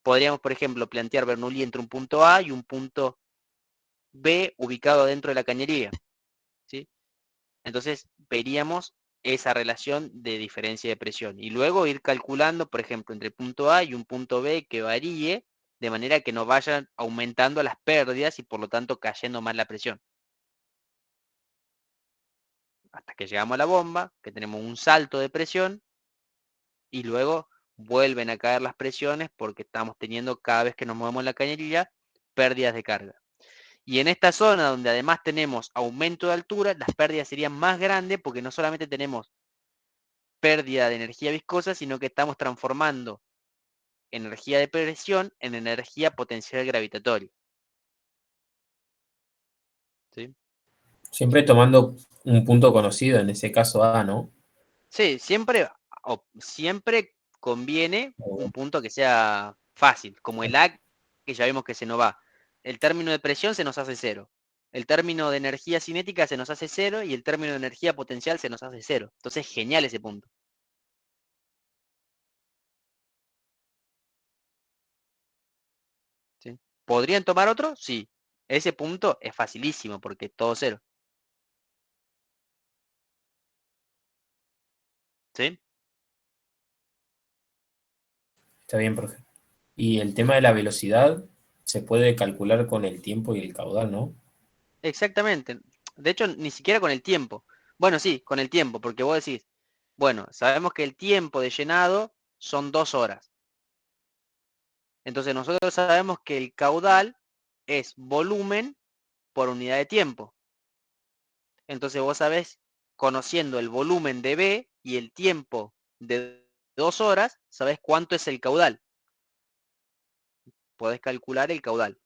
Speaker 1: podríamos, por ejemplo, plantear Bernoulli entre un punto A y un punto B ubicado dentro de la cañería. ¿Sí? Entonces veríamos esa relación de diferencia de presión y luego ir calculando, por ejemplo, entre punto A y un punto B que varíe de manera que no vayan aumentando las pérdidas y por lo tanto cayendo más la presión. hasta que llegamos a la bomba, que tenemos un salto de presión, y luego vuelven a caer las presiones porque estamos teniendo cada vez que nos movemos en la cañería pérdidas de carga. Y en esta zona donde además tenemos aumento de altura, las pérdidas serían más grandes porque no solamente tenemos pérdida de energía viscosa, sino que estamos transformando energía de presión en energía potencial gravitatoria. ¿Sí?
Speaker 2: Siempre tomando un punto conocido, en ese caso A, ¿no?
Speaker 1: Sí, siempre conviene un punto que sea fácil, como el A, que ya vimos que se nos va. El término de presión se nos hace 0. El término de energía cinética se nos hace 0 y el término de energía potencial se nos hace 0. Entonces, genial ese punto. ¿Sí? ¿Podrían tomar otro? Sí. Ese punto es facilísimo porque es todo 0. ¿Sí?
Speaker 2: Está bien, profe. Y el tema de la velocidad se puede calcular con el tiempo y el caudal, ¿no?
Speaker 1: Exactamente. De hecho, ni siquiera con el tiempo. Bueno, sí, con el tiempo, porque vos decís, bueno, sabemos que el tiempo de llenado son 2 horas. Entonces nosotros sabemos que el caudal es volumen por unidad de tiempo. Entonces vos sabés, conociendo el volumen de B y el tiempo de 2 horas, sabés cuánto es el caudal. Podés calcular el caudal.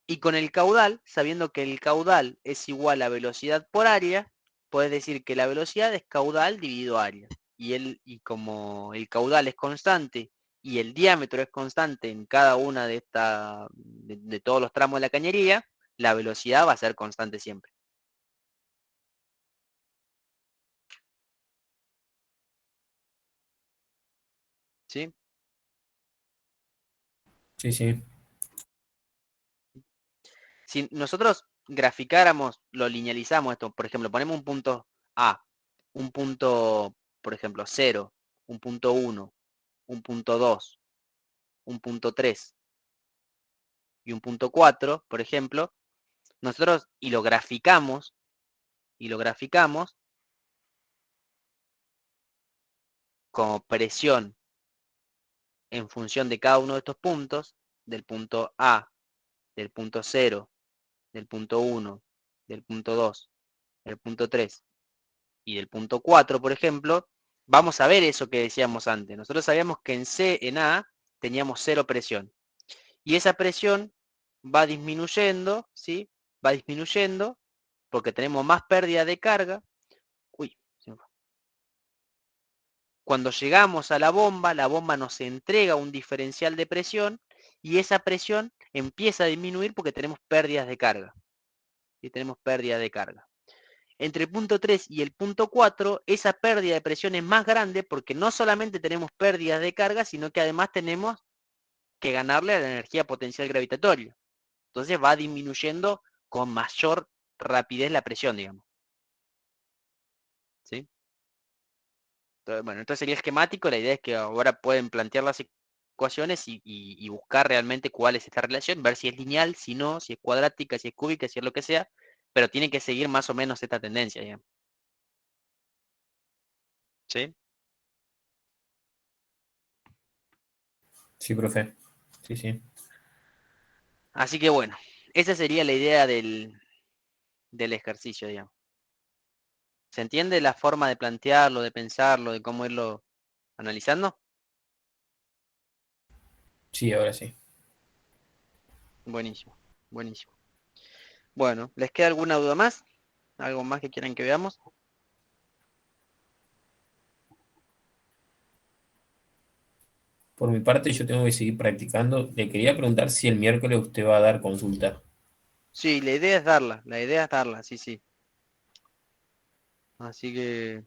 Speaker 1: Y con el caudal, sabiendo que el caudal es igual a velocidad por área, puedes decir que la velocidad es caudal dividido área. Y como el caudal es constante y el diámetro es constante en cada una de todos los tramos de la cañería, la velocidad va a ser constante siempre. ¿Sí?
Speaker 2: Sí, sí.
Speaker 1: Si nosotros graficáramos, lo linealizamos esto, por ejemplo, ponemos un punto A, un punto, por ejemplo, 0, un punto 1, un punto 2, un punto 3 y un punto 4, por ejemplo, nosotros y lo graficamos como presión en función de cada uno de estos puntos, del punto A, del punto 0, del punto 1, del punto 2, del punto 3 y del punto 4, por ejemplo, vamos a ver eso que decíamos antes. Nosotros sabíamos que en A teníamos 0 presión. Y esa presión va disminuyendo, ¿sí? Va disminuyendo porque tenemos más pérdida de carga. Uy, cuando llegamos a la bomba nos entrega un diferencial de presión y esa presión empieza a disminuir porque tenemos pérdidas de carga. Y tenemos pérdida de carga. Entre el punto 3 y el punto 4, esa pérdida de presión es más grande porque no solamente tenemos pérdidas de carga, sino que además tenemos que ganarle a la energía potencial gravitatoria. Entonces va disminuyendo con mayor rapidez la presión, digamos. ¿Sí? Entonces, bueno, entonces sería esquemático. La idea es que ahora pueden plantear las ecuaciones y buscar realmente cuál es esta relación, ver si es lineal, si no, si es cuadrática, si es cúbica, si es lo que sea, pero tiene que seguir más o menos esta tendencia, digamos. ¿Sí?
Speaker 2: Sí, profe. Sí, sí.
Speaker 1: Así que bueno, esa sería la idea del ejercicio, digamos. ¿Se entiende la forma de plantearlo, de pensarlo, de cómo irlo analizando?
Speaker 2: Sí, ahora sí.
Speaker 1: Buenísimo, buenísimo. Bueno, ¿les queda alguna duda más? ¿Algo más que quieran que veamos?
Speaker 2: Por mi parte, yo tengo que seguir practicando. Le quería preguntar si el miércoles usted va a dar consulta.
Speaker 1: Sí, la idea es darla, sí, sí. Así que,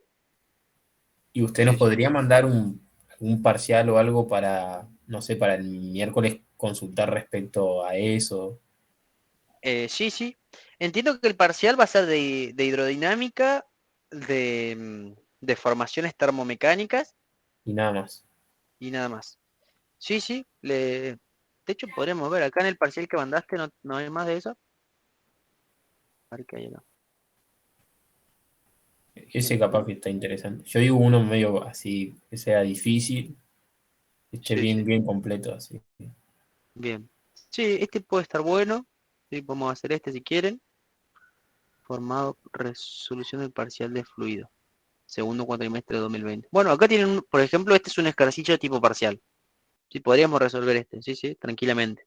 Speaker 2: ¿Y usted nos
Speaker 1: sí, sí.
Speaker 2: podría mandar un parcial o algo para, no sé, para el miércoles consultar respecto a eso?
Speaker 1: Sí, sí. Entiendo que el parcial va a ser de hidrodinámica, de formaciones termomecánicas
Speaker 2: Y nada más.
Speaker 1: y nada más. Sí, sí. De hecho, podremos ver acá en el parcial que mandaste, no hay más de eso. A ver qué hay acá.
Speaker 2: Ese capaz que está interesante. Yo digo uno medio así, que sea difícil, que esté
Speaker 1: Sí,
Speaker 2: bien,
Speaker 1: sí,
Speaker 2: bien completo, así.
Speaker 1: bien. Sí, este puede estar bueno. Sí, podemos hacer este si quieren. Formado resolución del parcial de fluido. Segundo cuatrimestre de 2020. Bueno, acá tienen, por ejemplo, este es un ejercicio tipo parcial. Sí, podríamos resolver este, sí, sí, tranquilamente.